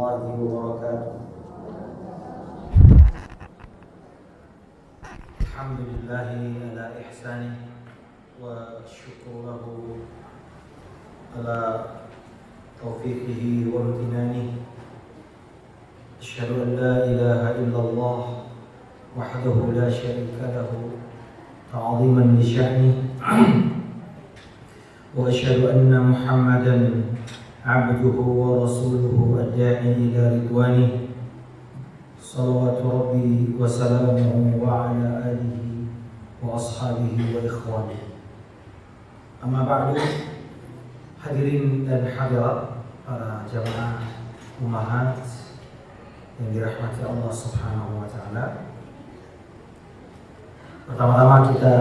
الله وبركاته. الحمد لله على إحسانه والشكر له على توفيقه وامتنانه. أشهد أن لا إله إلا الله وحده لا شريك له تعظيما لشأنه، وأشهد أن محمدا عبده ورسوله الداعي إلى رضوانه، صلوات ربي وسلامه وعلى آله وأصحابه وإخوانه. Amma ba'du, hadirin dan hadirat para jamaah ummahat yang dirahmati Allah Subhanahu wa taala. Pertama-tama kita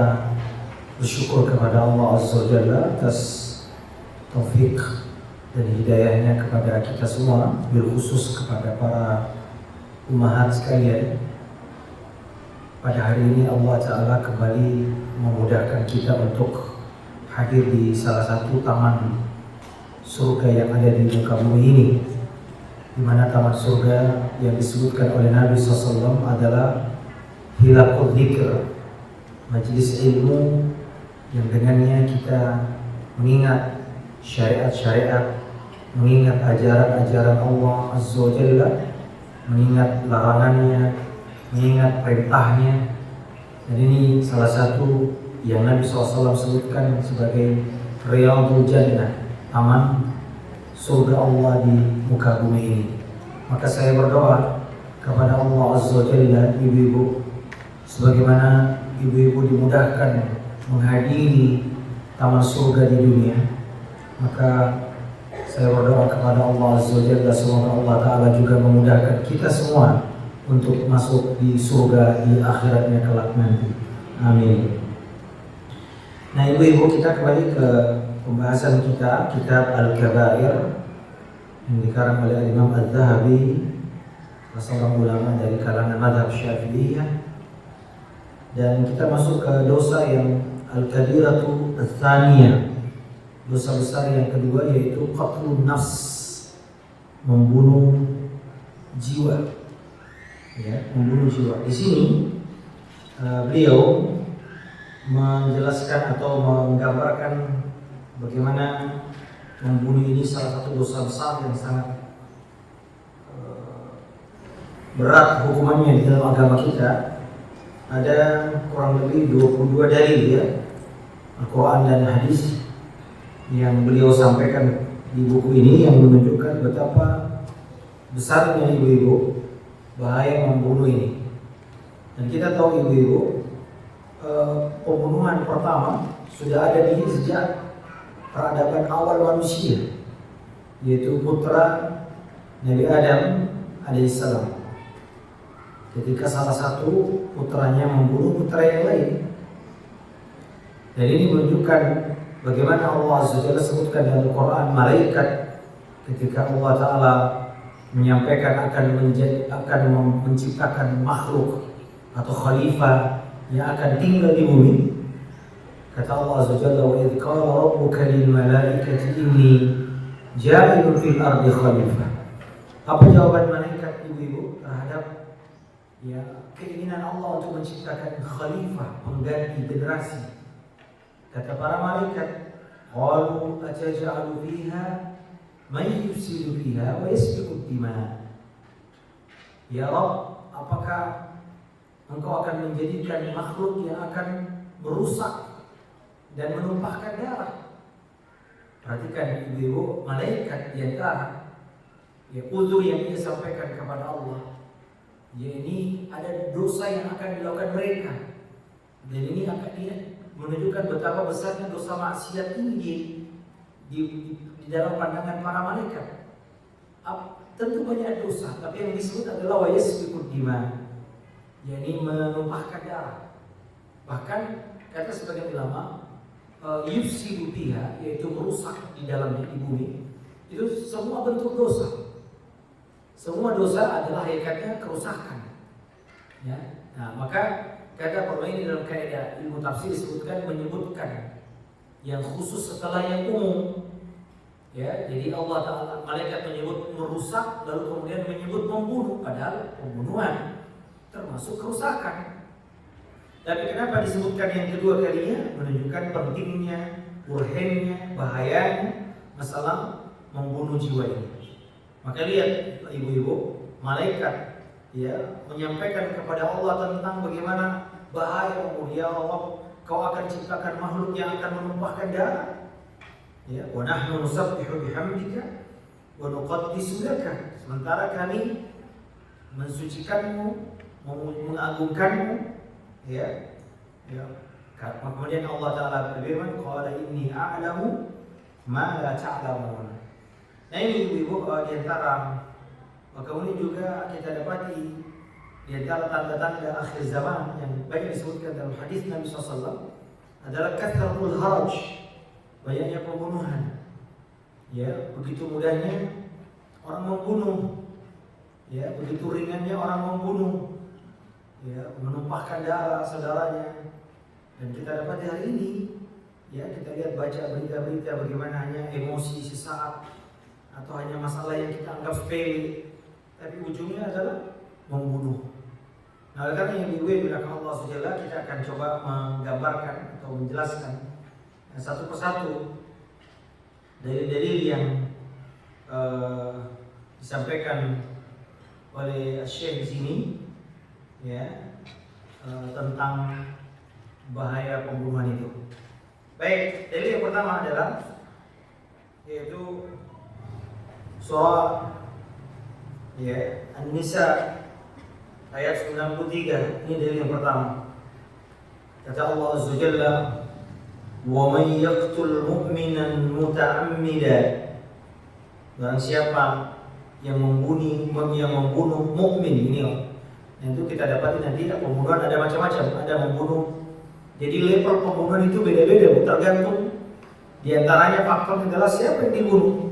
bersyukur kepada Allah Azza wa Jalla atas taufik dan hidayahnya kepada kita semua, berkhusus kepada para ummahat sekalian. Pada hari ini Allah Ta'ala kembali memudahkan kita untuk hadir di salah satu taman surga yang ada di muka bumi ini, di mana taman surga yang disebutkan oleh Nabi SAW adalah hilaqul dzikr, majelis ilmu yang dengannya kita mengingat syariat-syariat, mengingat ajaran-ajaran Allah Azza wa Jalla, mengingat larangannya, mengingat perintahnya. Dan ini salah satu yang Nabi SAW sebutkan sebagai Riyadul Jannah, taman surga Allah di muka bumi ini. Maka saya berdoa kepada Allah Azza wa Jalla, ibu-ibu, sebagaimana ibu-ibu dimudahkan menghadiri taman surga di dunia, maka saya berdoa kepada Allah Azza wa Jalla semoga Allah Ta'ala juga memudahkan kita semua untuk masuk di surga di akhiratnya kelak nanti. Amin. Nah, ibu-ibu, kita kembali ke pembahasan kita, kitab Al-Kabair yang dikarang oleh Imam Adz-Dzahabi, seorang ulama dari kalangan mazhab Syafi'iyah. Dan kita masuk ke dosa yang Al-Kabiratu Ats-Tsaniyah, dosa besar yang kedua, yaitu qatlun nafs, membunuh jiwa. Ya, membunuh jiwa. Di sini beliau menjelaskan atau menggambarkan bagaimana membunuh ini salah satu dosa besar yang sangat berat hukumannya di dalam agama kita. Ada kurang lebih 22 dalil, ya, Al-Quran dan hadis yang beliau sampaikan di buku ini yang menunjukkan betapa besarnya, ibu-ibu, bahaya membunuh ini. Dan kita tahu, ibu-ibu, pembunuhan pertama sudah ada di sejak peradaban awal manusia, yaitu putra Nabi Adam alaihissalam. Ketika salah satu putranya membunuh putra yang lain. Dan ini menunjukkan bagaimana Allah Azza wa Jalla sebutkan dalam Al-Quran, malaikat ketika Allah Ta'ala menyampaikan akan menciptakan makhluk atau khalifah yang akan tinggal di bumi. Kata Allah Azza wa Jalla, wa idh qala rabbuka lil malaikati inni ja'ilun fil ardi khalifah. Apa jawaban malaikat, ibu-ibu, terhadap keinginan Allah untuk menciptakan khalifah, pengganti generasi? Kata para malaikat, qalu ataj'alu fiha may yufsidu fiha wa yasfiku ad-dima. Ya Rabb, apakah Engkau akan menjadikan makhluk yang akan merusak dan menumpahkan darah? Perhatikan, ibu-ibu, malaikat di antara uzur yang ia sampaikan kepada Allah, ini ada dosa yang akan dilakukan mereka. Dan ini akan menunjukkan betapa besarnya dosa maksiat ini di dalam pandangan para malaikat. Tentu banyak dosa, tapi yang disebut adalah wa yasfikud dima, yakni menumpahkan darah. Bahkan kata sebagian ulama, yufsidu biha, yaitu merusak di dalam bumi. Itu semua bentuk dosa. Semua dosa adalah hakikatnya kerusakan. Ya. Nah, maka kata permain dalam kaidah ilmu tafsir disebutkan, menyebutkan yang khusus setelah yang umum. Ya, jadi Allah Ta'ala, malaikat menyebut merusak, lalu kemudian menyebut membunuh, padahal pembunuhan termasuk kerusakan. Tapi kenapa disebutkan yang kedua kalinya? Menunjukkan pentingnya, urgennya, bahayanya masalah membunuh jiwa ini. Maka lihat ibu-ibu, malaikat ya menyampaikan kepada Allah tentang bagaimana bahaya ya Allah, kau akan ciptakan makhluk yang akan menumpahkan darah. Ya, wa nahnu nusabbihu bihamdika wa nuqaddisu laka. Sementara kami mensucikanmu, mengagungkanmu, ya. Kemudian Allah Taala berfirman, qala inni a'lamu ma la ta'lamun. Nah ini ibu-ibu di antara kemudian juga kita dapati di antara tanda-tanda akhir zaman yang banyak disebutkan dalam hadis Nabi SAW adalah kathratul haraj, banyaknya pembunuhan. Ya, begitu mudahnya orang membunuh. Ya, begitu ringannya orang membunuh. Ya, menumpahkan darah saudaranya. Dan kita dapat hari ini, ya kita lihat baca berita-berita bagaimana hanya emosi sesaat atau hanya masalah yang kita anggap sepele, tapi ujungnya adalah membunuh. Nah, karena yang diulang Allah SWT, kita akan coba menggambarkan atau menjelaskan satu persatu dalil-dalil yang disampaikan oleh Syekh di sini, ya, tentang bahaya pembunuhan itu. Baik, dalil yang pertama adalah yaitu surah An-Nisa ayat 93. Ini dalil yang pertama. Kata Allah Azza wa Jalla, "Wa may yaqtul mu'minan muta'ammidan." Barang siapa yang membunuh mukmin ini, itu kita dapati nanti pembunuhan ada macam-macam, ada membunuh. Jadi level pembunuhan itu beda-beda, tergantung di antaranya faktor adalah siapa yang dibunuh.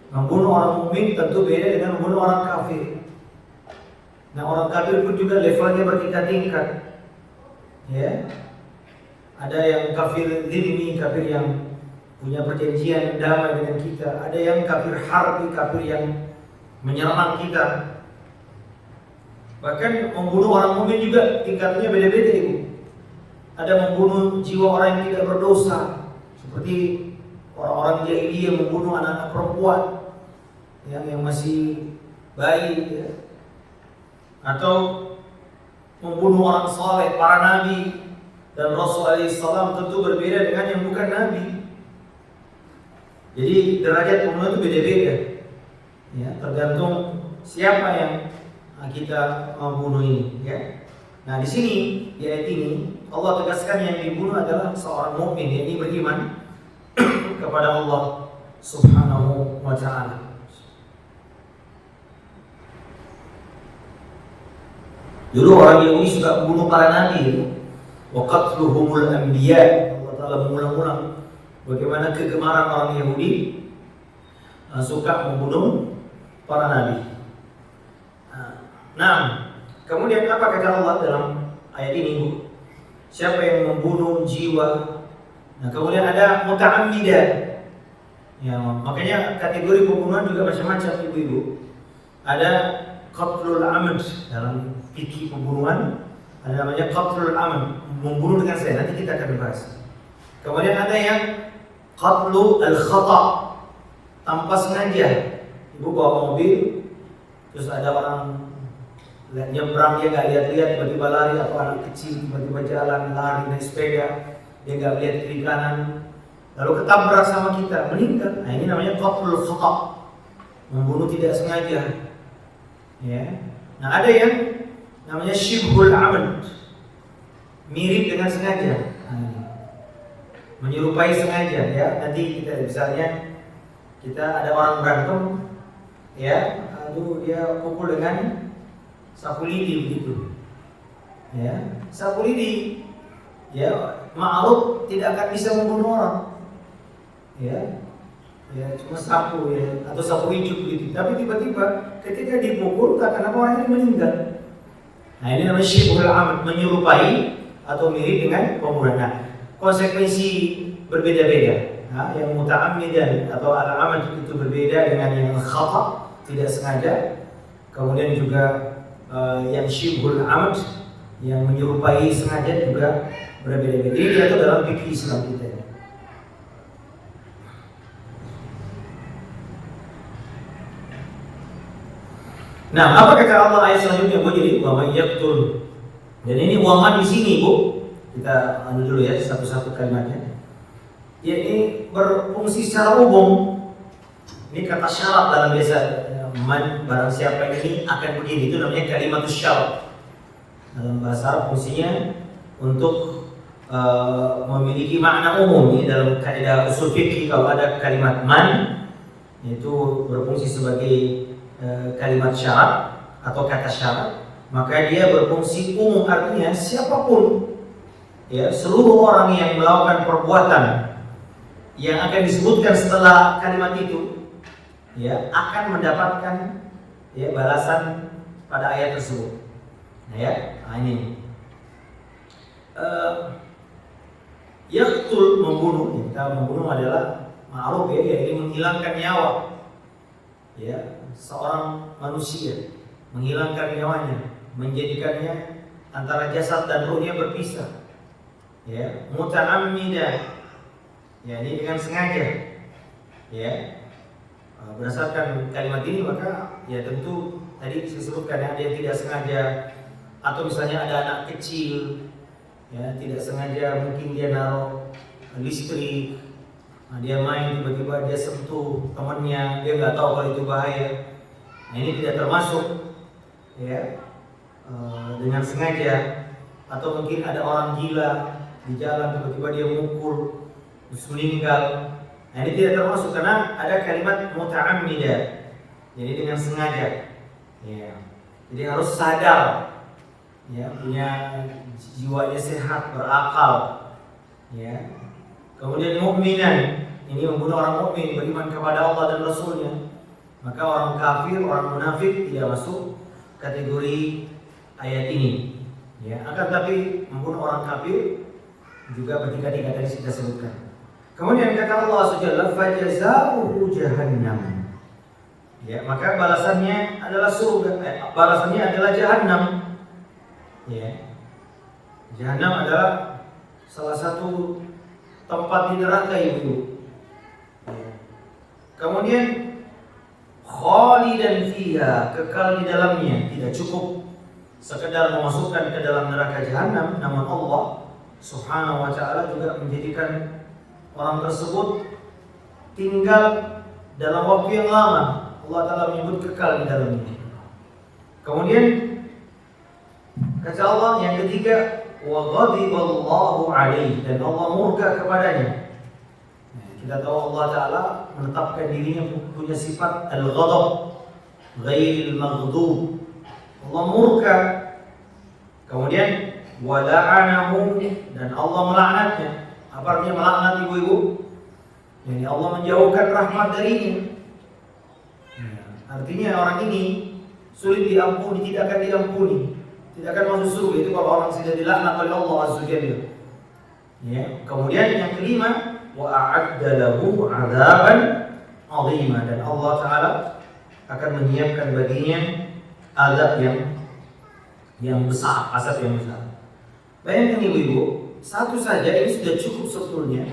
Membunuh orang mukmin tentu beda dengan membunuh orang kafir. Nah, orang kafir pun juga levelnya bertingkat-tingkat. Ya. Ada yang kafir zimmi, kafir yang punya perjanjian damai dengan kita. Ada yang kafir harbi, kafir yang menyerang kita. Bahkan membunuh orang mukmin juga tingkatnya beda-beda, Ibu. Ada membunuh jiwa orang yang tidak berdosa, seperti orang-orang jahiliyah yang membunuh anak-anak perempuan yang masih bayi, ya. Atau membunuh orang saleh, para nabi dan Rasul alaihissalam tentu berbeda dengan yang bukan nabi. Jadi derajat pembunuhan itu beda-beda, ya, tergantung siapa yang kita membunuh ini, ya. Nah, di sini di ayat ini Allah tegaskan yang dibunuh adalah seorang mukmin, yakni beriman kepada Allah Subhanahu wa taala. Dulu orang Yahudi suka membunuh para nabi. Wa qatluhumul anbiya. Allah Taala mengulang-ulang bagaimana kegemaran orang Yahudi suka membunuh para nabi. Nah, kemudian apa kata Allah dalam ayat ini, Bu? Siapa yang membunuh jiwa? Nah, kemudian ada muta'ammidan. Ya, makanya kategori pembunuhan juga macam-macam, Ibu-ibu. Ada qatlul amd dalam fikih pembunuhan, ada namanya qatlul amd, membunuh dengan sengaja. Nanti kita akan bahas. Kemudian ada yang qatlu al-khata', tanpa sengaja. Ibu bawa mobil, terus ada orang nyebrang, dia nggak lihat-lihat, tiba-tiba lari, atau anak kecil tiba-tiba jalan lari naik sepeda, dia nggak lihat kiri kanan, lalu ketabrak sama kita, meninggal. Nah, ini namanya qatlul khata', membunuh tidak sengaja. Ya. Nah, ada yang namanya syibhul amd, mirip dengan sengaja. Nah, menyerupai sengaja, ya. Nanti kita misalnya kita ada orang berantem, ya, lalu dia pukul dengan sapu lidi begitu, ya, sapu lidi, ya, ma'ruf tidak akan bisa membunuh orang, ya, cuma sapu, ya, atau sapu hijau begitu. Tapi tiba-tiba ketika dipukul, kenapa orang ini meninggal? Nah, ini namanya syibhul amd, menyerupai atau mirip dengan pembunuhan. Nah, konsekuensi berbeda-beda. yang muta'ammidan atau al-amad itu berbeda dengan yang khata, tidak sengaja. Kemudian juga yang syibhul amad, yang menyerupai sengaja juga berbeda-beda. Ini diatur dalam fikih Islam kita. Nah, apa kata Allah ayat selanjutnya, Bu? Jadi wa may yaqtul. Dan ini waman di sini, Bu. Kita dulu ya satu-satu kalimatnya. Ya, ini berfungsi secara umum. Ini kata syarat dalam bahasa man, barang siapa ini akan begini, itu namanya kalimatus syarat. Dalam bahasa Arab fungsinya untuk memiliki makna umum. Ini dalam kaidah usul fikih kalau ada kalimat man itu berfungsi sebagai kalimat syarat atau kata syarat, maka dia berfungsi umum, artinya siapapun, ya, seluruh orang yang melakukan perbuatan yang akan disebutkan setelah kalimat itu, ya, akan mendapatkan, ya, balasan pada ayat tersebut. Nah, ya, ini yaqtul, membunuh. Kita membunuh adalah ma'ruf, ya, ini menghilangkan nyawa, ya, seorang manusia, menghilangkan nyawanya, menjadikannya antara jasad dan ruhnya berpisah, ya, muta'ammidan, ya, ini dengan sengaja, ya. Berdasarkan kalimat ini maka ya tentu tadi disebutkan ya, ada yang tidak sengaja, atau misalnya ada anak kecil, ya, tidak sengaja mungkin dia naruh listrik, nah, dia main tiba-tiba dia sentuh temannya, dia nggak tahu kalau itu bahaya. Nah, ini tidak termasuk, ya, dengan sengaja. Atau mungkin ada orang gila di jalan tiba-tiba dia mukul terus meninggal. Nah, ini tidak termasuk karena ada kalimat muta'ammidan, jadi dengan sengaja, ya. Jadi harus sadar, ya, punya jiwanya sehat, berakal, ya. Kemudian mukminan, ini membunuh orang mukmin, beriman kepada Allah dan Rasulnya. Maka orang kafir, orang munafik tidak masuk kategori ayat ini, ya. Akan tapi membunuh orang kafir juga bertiga-tiga tadi kita sebutkan. Kemudian kata Allah Subhanahu fajazaohu jahannam. Ya, maka balasannya adalah surga, balasannya adalah jahannam. Ya. Jahannam adalah salah satu tempat di neraka itu. Ya. Kemudian khalidan fiha, kekal di dalamnya. Tidak cukup sekedar memasukkan ke dalam neraka jahannam, namun Allah Subhanahu wa taala juga menjadikan orang tersebut tinggal dalam waktu yang lama. Allah Ta'ala menyebut kekal di dalamnya. Kemudian kata Allah yang ketiga, wa ghadiballahu alaihi, dan Allah murka kepadanya. Nah, kita tahu Allah Ta'ala menetapkan dirinya punya sifat al-ghadab, ghairil maghdub. Allah murka. Kemudian wa la'anahu, dan Allah melaknatnya. Apa artinya melaknat, ibu-ibu? Jadi Allah menjauhkan rahmat darinya. Artinya orang ini sulit diampuni, tidak akan diampuni, tidak akan masuk surga. Itu kalau orang sudah dilaknat oleh Allah Azza wa Jalla. Ya. Kemudian yang kelima, wa a'adda lahu 'adzaban 'azima, dan Allah Taala akan menyiapkan baginya azab yang besar, azab yang besar. Bayangkan ibu-ibu, satu saja ini sudah cukup sebetulnya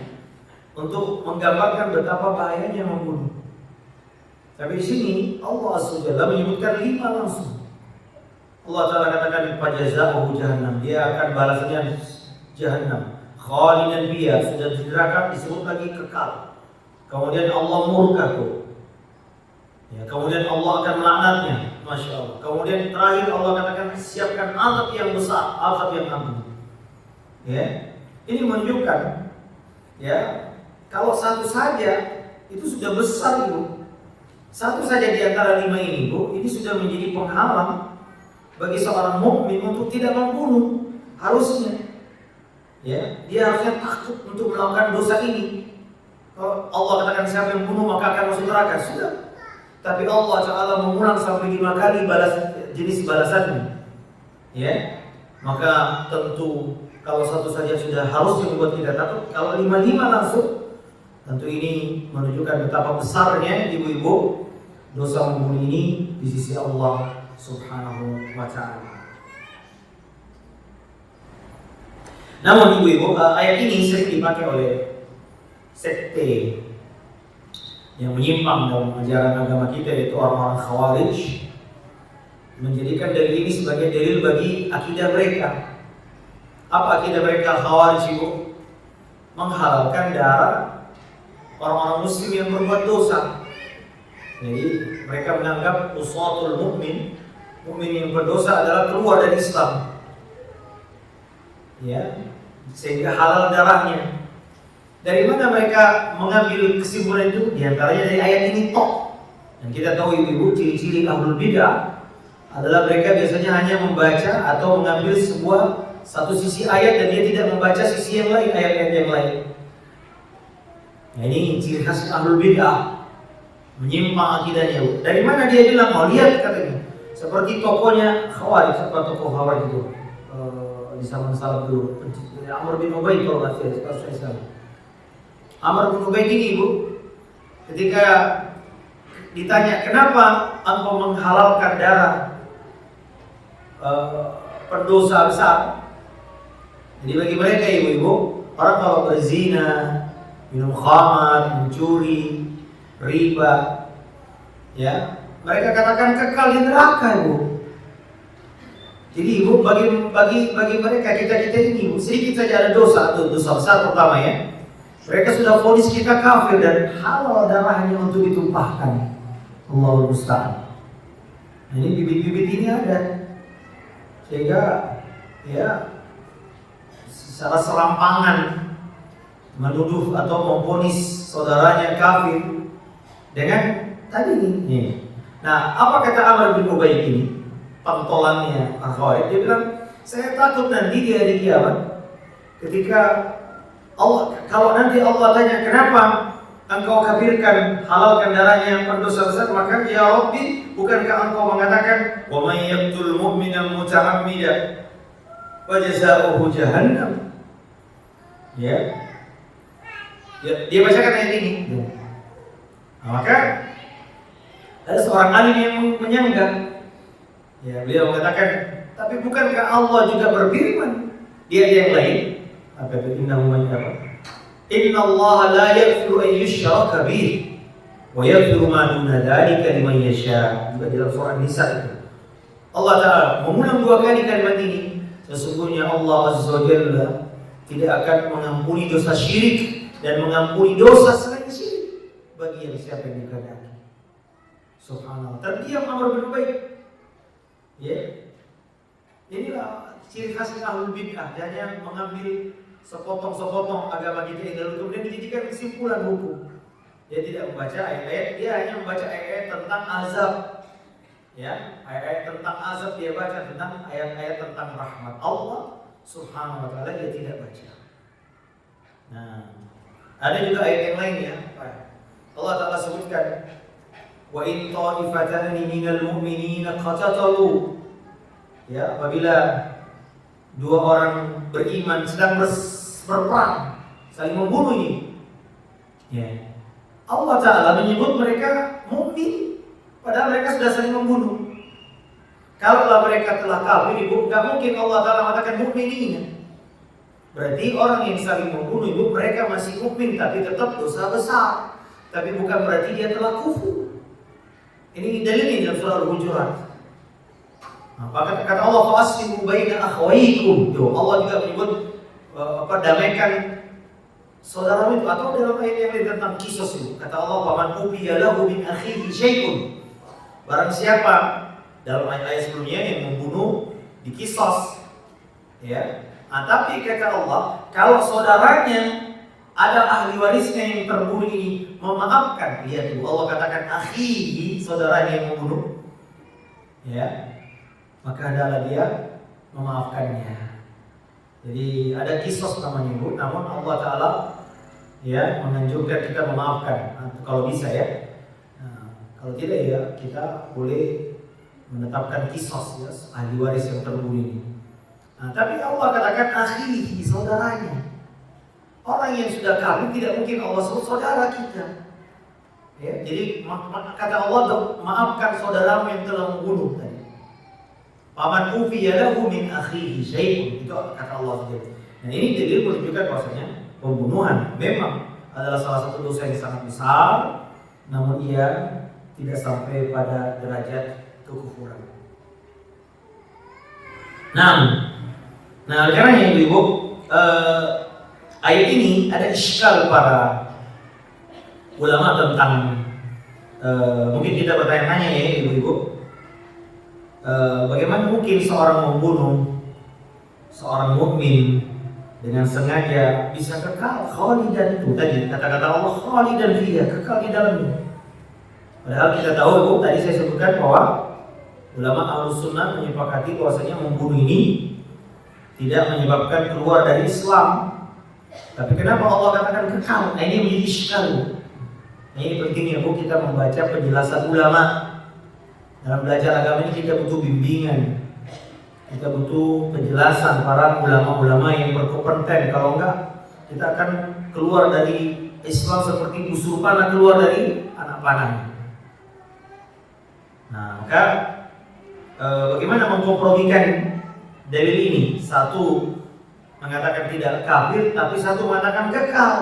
untuk menggambarkan betapa bahayanya membunuh. Tapi di sini Allah Subhanahu menyebutkan 5 langsung. Allah Taala katakan fajazaohu jahannam, dia akan balasannya jahannam. Khalidan fiha, sudah di neraka disebut lagi kekal. Kemudian Allah murka tuh. Ya, kemudian Allah akan melaknatnya, masya Allah. Kemudian terakhir Allah katakan siapkan azab yang besar, azab yang agung. Ya, ini menunjukkan, ya, kalau satu saja itu sudah besar, ibu. Satu saja di antara 5 ini, Bu, ini sudah menjadi penghalang bagi seorang mukmin untuk tidak membunuh. Harusnya, ya, dia harusnya takut untuk melakukan dosa ini. Kalau Allah katakan siapa yang bunuh maka akan masuk neraka, sudah. Tapi Allah Ta'ala mengulang sampai 5 kali jenis balasannya. Ya, maka tentu kalau satu saja sudah harusnya membuat kita takut. Kalau 5 langsung, Tentu ini menunjukkan betapa besarnya ibu-ibu dosa membunuh ini di sisi Allah Subhanahu wa ta'ala. Namun ibu-ibu, ayat ini sering dipakai oleh sekte yang menyimpang dalam ajaran agama kita, yaitu orang-orang Khawarij, menjadikan dalil ini sebagai dalil bagi akidah mereka. Apa akidah mereka Khawarij ibu? Menghalalkan darah orang-orang muslim yang berbuat dosa. Jadi mereka menganggap usatul mukmin yang berdosa adalah keluar dari Islam, ya, sehingga halal darahnya. Dari mana mereka mengambil kesimpulan itu? Di antaranya dari ayat ini toh. Dan kita tahu ibu-ibu, ciri-ciri ahlul bidah adalah mereka biasanya hanya membaca atau mengambil satu sisi ayat dan dia tidak membaca sisi yang lain, ayat-ayat yang lain. Nah, ini ciri khas ahlul bidah, menyimpang akidahnya. Dari mana dia bilang? Oh, lihat katanya. Seperti tokohnya Khawarij, apa tokoh Khawarij itu di zaman salaf dulu, Amr bin Ubaid kalau nggak salah. Amr bin Ubaid ini ibu, ketika ditanya kenapa engkau menghalalkan darah pendosa besar. Jadi bagi mereka ibu-ibu, orang kalau berzina, minum khamar, mencuri, riba, ya, mereka katakan kekal di neraka ibu. Jadi ibu, bagi mereka kita ini sedikit saja ada dosa besar pertama ya. Mereka sudah vonis kita kafir dan halal darahnya untuk ditumpahkan. Allahul musta'an. Nah, ini bibit-bibit ini ada, sehingga ya secara serampangan menuduh atau memvonis saudaranya kafir dengan tadi ini. Nah, apa kata Amr bin Ubaid ini? Pentolannya Khawarij, dia bilang, saya takut nanti di hari kiamat ketika Allah, kalau nanti Allah tanya kenapa engkau kafirkan, halalkan darahnya yang pendosa besar, maka ya Rabbi, bukankah engkau mengatakan wa may yaqtul mu'mina muta'ammidan wa jazaohu jahannam? Ya. Dia bacakan ayat ini. Nah, maka ada seorang alim yang menyanggah. Ya, beliau mengatakan, tapi bukankah Allah juga berfirman di ayat yang lain? Apa itu? Inna Allah la yaghfiru an yushraka bihi wa yaghfiru ma duna dzalika liman yasha. Juga dalam surah Nisa itu. Allah Ta'ala mengulang dua kali kalimat ini. Sesungguhnya Allah Azza wa Jalla tidak akan mengampuni dosa syirik dan mengampuni dosa selain syirik bagi yang siapa yang dikehendaki. Subhanallah. Terdiam Amr bin Ubaid. Ya. Inilah ciri khas ahlul bid'ah, hanya mengambil sepotong-sepotong agama kita yang lalu kemudian dijadikan kesimpulan hukum. Dia tidak membaca ayat-ayat, dia hanya membaca ayat-ayat tentang azab. Ya, ayat-ayat tentang azab dia baca, tentang ayat-ayat tentang rahmat Allah Subhanahu wa taala dia tidak baca. Nah, ada juga ayat yang lain ya. Allah Ta'ala sebutkan, wa in ta'ifatani minal mu'minina qatatalu. Ya, apabila dua orang beriman sedang berperang, saling membunuh ini. Ya. Allah Ta'ala menyebut mereka mukmin, padahal mereka sudah saling membunuh. Kalau mereka telah kafir, ibu, nggak mungkin Allah Ta'ala mengatakan mukminin. Berarti orang yang saling membunuh, ibu, mereka masih mukmin, tapi tetap dosa besar. Tapi bukan berarti dia telah kufur. Ini dalilnya dalam surah Al-Hujurat. Kata Allah, fa'aslimu baina akhawaykum. Allah juga menyebut damaikan saudara itu, atau dalam ayat yang lain tentang kisos itu. Kata Allah, faman ubiya lahu min akhihi syai'un. Barang siapa dalam ayat sebelumnya yang membunuh dikisos, ya. Nah, tapi kata Allah, kalau saudaranya ada ahli warisnya yang terbunuh ini memaafkan, lihat dulu Allah katakan akhihi, saudaranya yang membunuh, ya, maka adalah dia memaafkannya. Jadi ada kisos namanya ibu, namun Allah Ta'ala ya menganjurkan kita memaafkan kalau bisa ya. Nah, kalau tidak ya kita boleh menetapkan kisos ya, ahli waris yang terbunuh ini. Nah, tapi Allah katakan akhihi, saudaranya. Orang yang sudah kafir tidak mungkin Allah sebut saudara kita. Ya, jadi kata Allah, maafkan saudaramu yang telah membunuh tadi. Paman ufiya lahu min akhihi syai'un, itu kata Allah sendiri. Nah ini dalil menunjukkan bahwasanya pembunuhan memang adalah salah satu dosa yang sangat besar, namun ia tidak sampai pada derajat kekufuran. Nah karena yang ibu, ayat ini ada iskal para ulama tentang mungkin kita bertanya-tanya ya ibu-ibu, bagaimana mungkin seorang membunuh seorang mukmin dengan sengaja bisa kekal khalidan, itu tadi kata-kata Allah khalidan fiha, kekal di dalamnya. Padahal kita tahu ibu, tadi saya sebutkan bahwa ulama Ahlus Sunnah menyepakati bahwasanya membunuh ini tidak menyebabkan keluar dari Islam. Tapi kenapa Allah katakan kekal? Nah ini menjadi iskal. Nah ini pentingnya bu, kita membaca penjelasan ulama. Dalam belajar agama ini kita butuh bimbingan, kita butuh penjelasan para ulama-ulama yang berkompeten. Kalau enggak, kita akan keluar dari Islam seperti busur panah keluar dari anak panah. Nah maka bagaimana mengkompromikan dalil ini? Satu mengatakan tidak kafir, tapi satu mengatakan kekal.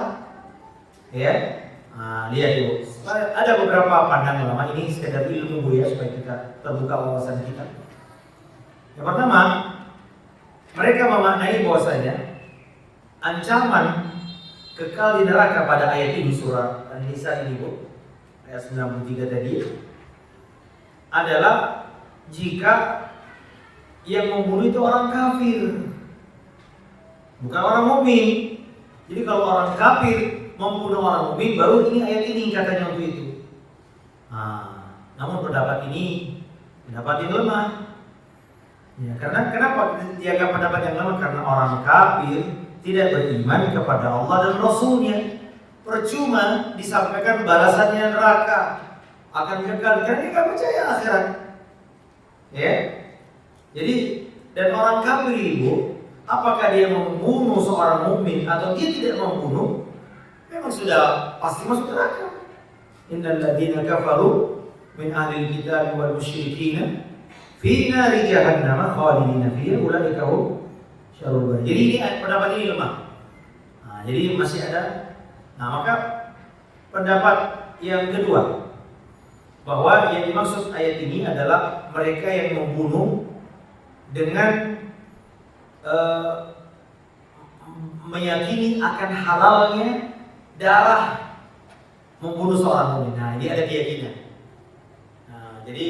Ya, nah, lihat dulu. Ada beberapa pandangan ulama, ini sekedar ilmu bu ya, supaya kita terbuka wawasan kita. Yang pertama, mereka memaknai bahwasanya ancaman kekal di neraka pada ayat ini, surah An-Nisa ini bu, ayat 93 tadi, adalah jika yang membunuh itu orang kafir, bukan orang mukmin. Jadi kalau orang kafir membunuh orang mukmin, baru ini ayat ini katanya untuk itu. Nah, namun pendapat ini pendapat yang lemah. Ya, karena kenapa dianggap pendapat yang lemah? Karena orang kafir tidak beriman kepada Allah dan Rasulnya. Percuma disampaikan balasannya neraka, akan kekal karena dia tidak percaya akhirat. Ya, jadi dan orang kafir ibu, apakah dia membunuh seorang mukmin atau dia tidak membunuh, memang sudah pasti masuk neraka. Innal ladzina kafaru min ahlil kitab wal musyrikin fi nari jahannam khalidina fiha ulaika hum syarrul bariyah. Jadi ini pendapat ini lemah. Nah, jadi masih ada. Nah, maka pendapat yang kedua, bahwa yang dimaksud ayat ini adalah mereka yang membunuh dengan meyakini akan halalnya darah membunuh seorang mukmin. Nah, ini ada keyakinan. Nah, jadi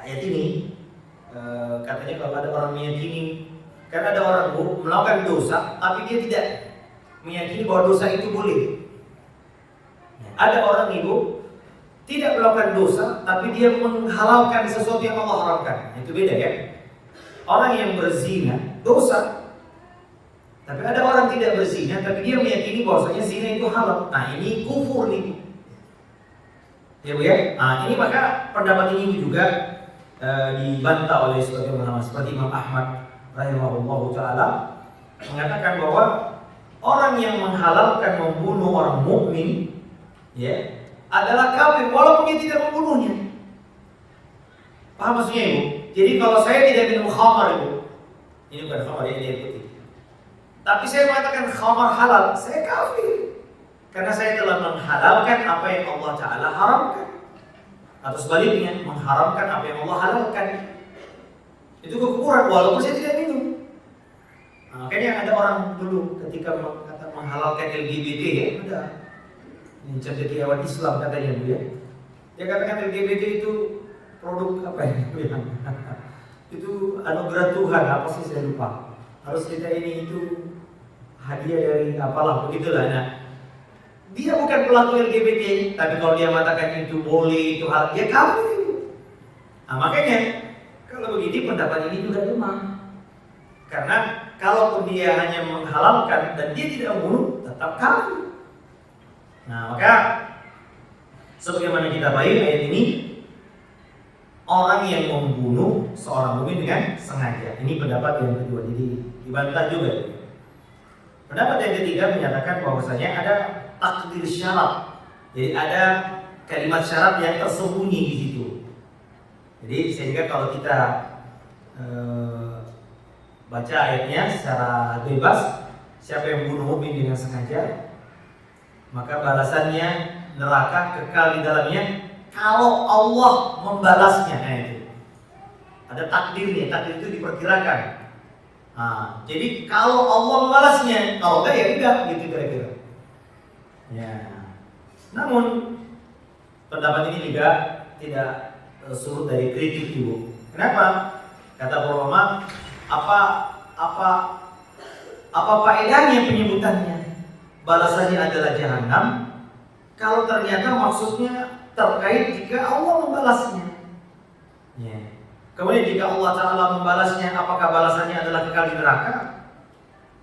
ayat ini katanya kalau ada orang meyakini, karena ada orang melakukan dosa, tapi dia tidak meyakini bahwa dosa itu boleh. Ada orang ibu tidak melakukan dosa, tapi dia menghalalkan sesuatu yang Allah haramkan. Itu beda ya. Orang yang berzina dosa, tapi ada orang tidak berzina, tapi dia meyakini bahwasanya zina itu halal. Nah ini kufur nih, ya bu ya. Nah ini maka pendapat ini juga dibantah oleh sebagian ulama seperti Imam Ahmad rahimahullahu taala, mengatakan bahwa orang yang menghalalkan membunuh orang mukmin, ya, adalah kafir walaupun dia tidak membunuhnya. Paham maksudnya ibu? Jadi kalau saya tidak minum khamar ibu, ini bukan khamar yang dia putih, tapi saya mengatakan khamar halal, saya kafir karena saya telah menghalalkan apa yang Allah Ta'ala haramkan, atau sebaliknya mengharamkan apa yang Allah halalkan. Itu kekufuran walaupun saya tidak minum. Nah, makanya ada orang dulu ketika menghalalkan LGBT ya, udah ini cendekiawan Islam katanya bu ya. Dia katakan LGBT itu produk apa ya? Itu anugerah Tuhan, apa sih saya lupa. Harus kita ini itu hadiah dari apalah begitulah. Nah, dia bukan pelaku LGBT, tapi kalau dia mengatakan itu boleh, itu hal, dia kafir. Nah makanya kalau begini pendapat ini juga lemah. Karena kalaupun dia hanya menghalalkan dan dia tidak membunuh, tetap kafir. Nah maka sebagaimana kita bayi ayat ini, orang yang membunuh seorang mukmin dengan sengaja. Ini pendapat yang kedua, jadi dibantah juga. Pendapat yang ketiga menyatakan bahwasanya ada takdir syarat. Jadi ada kalimat syarat yang tersembunyi di situ. Jadi sehingga kalau kita baca ayatnya secara bebas, siapa yang membunuh mukmin dengan sengaja, maka balasannya neraka kekal di dalamnya kalau Allah membalasnya. Nah, itu ada takdirnya, takdir itu diperkirakan. Nah, jadi kalau Allah membalasnya, kalau enggak ya udah gitu kira-kira. Ya. Namun pendapat ini juga tidak surut dari kritik Ibu. Kenapa? Kata para ulama, apa faedahnya penyebutannya? Balasannya adalah jahanam. Kalau ternyata maksudnya terkait jika Allah membalasnya. Ya. Kemudian jika Allah Ta'ala membalasnya, apakah balasannya adalah kekal di neraka?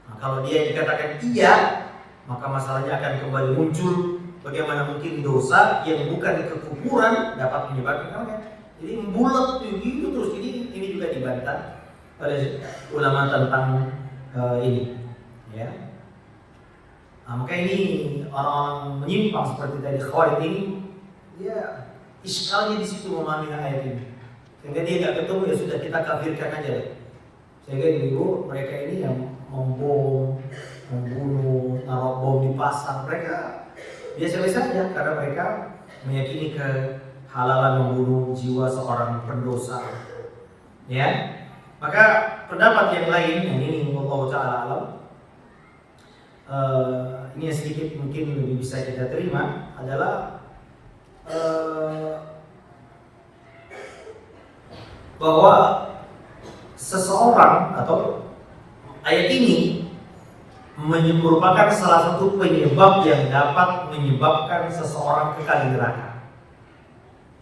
Nah, kalau dia dikatakan iya, maka masalahnya akan kembali muncul. Bagaimana mungkin dosa yang bukan kekufuran dapat menyebabkan neraka? Jadi membulat begitu terus. Ini juga dibantah oleh ulama tentang ini. Ya. Nah, maka ini orang-orang menyimpang seperti tadi Khawarij ini, dia iskalnya di situ memahami ayat ini. Sehingga dia nggak ketemu ya sudah kita kafirkan aja deh. Sehingga ibu mereka ini yang membom, membunuh, naruh bom di pasar, mereka biasa-biasa saja karena mereka meyakini kehalalan membunuh jiwa seorang pendosa. Ya, maka pendapat yang lain yang ini Allah Ta'ala alam, ini yang sedikit mungkin lebih bisa kita terima adalah bahwa seseorang atau ayat ini merupakan salah satu penyebab yang dapat menyebabkan seseorang kekal di neraka.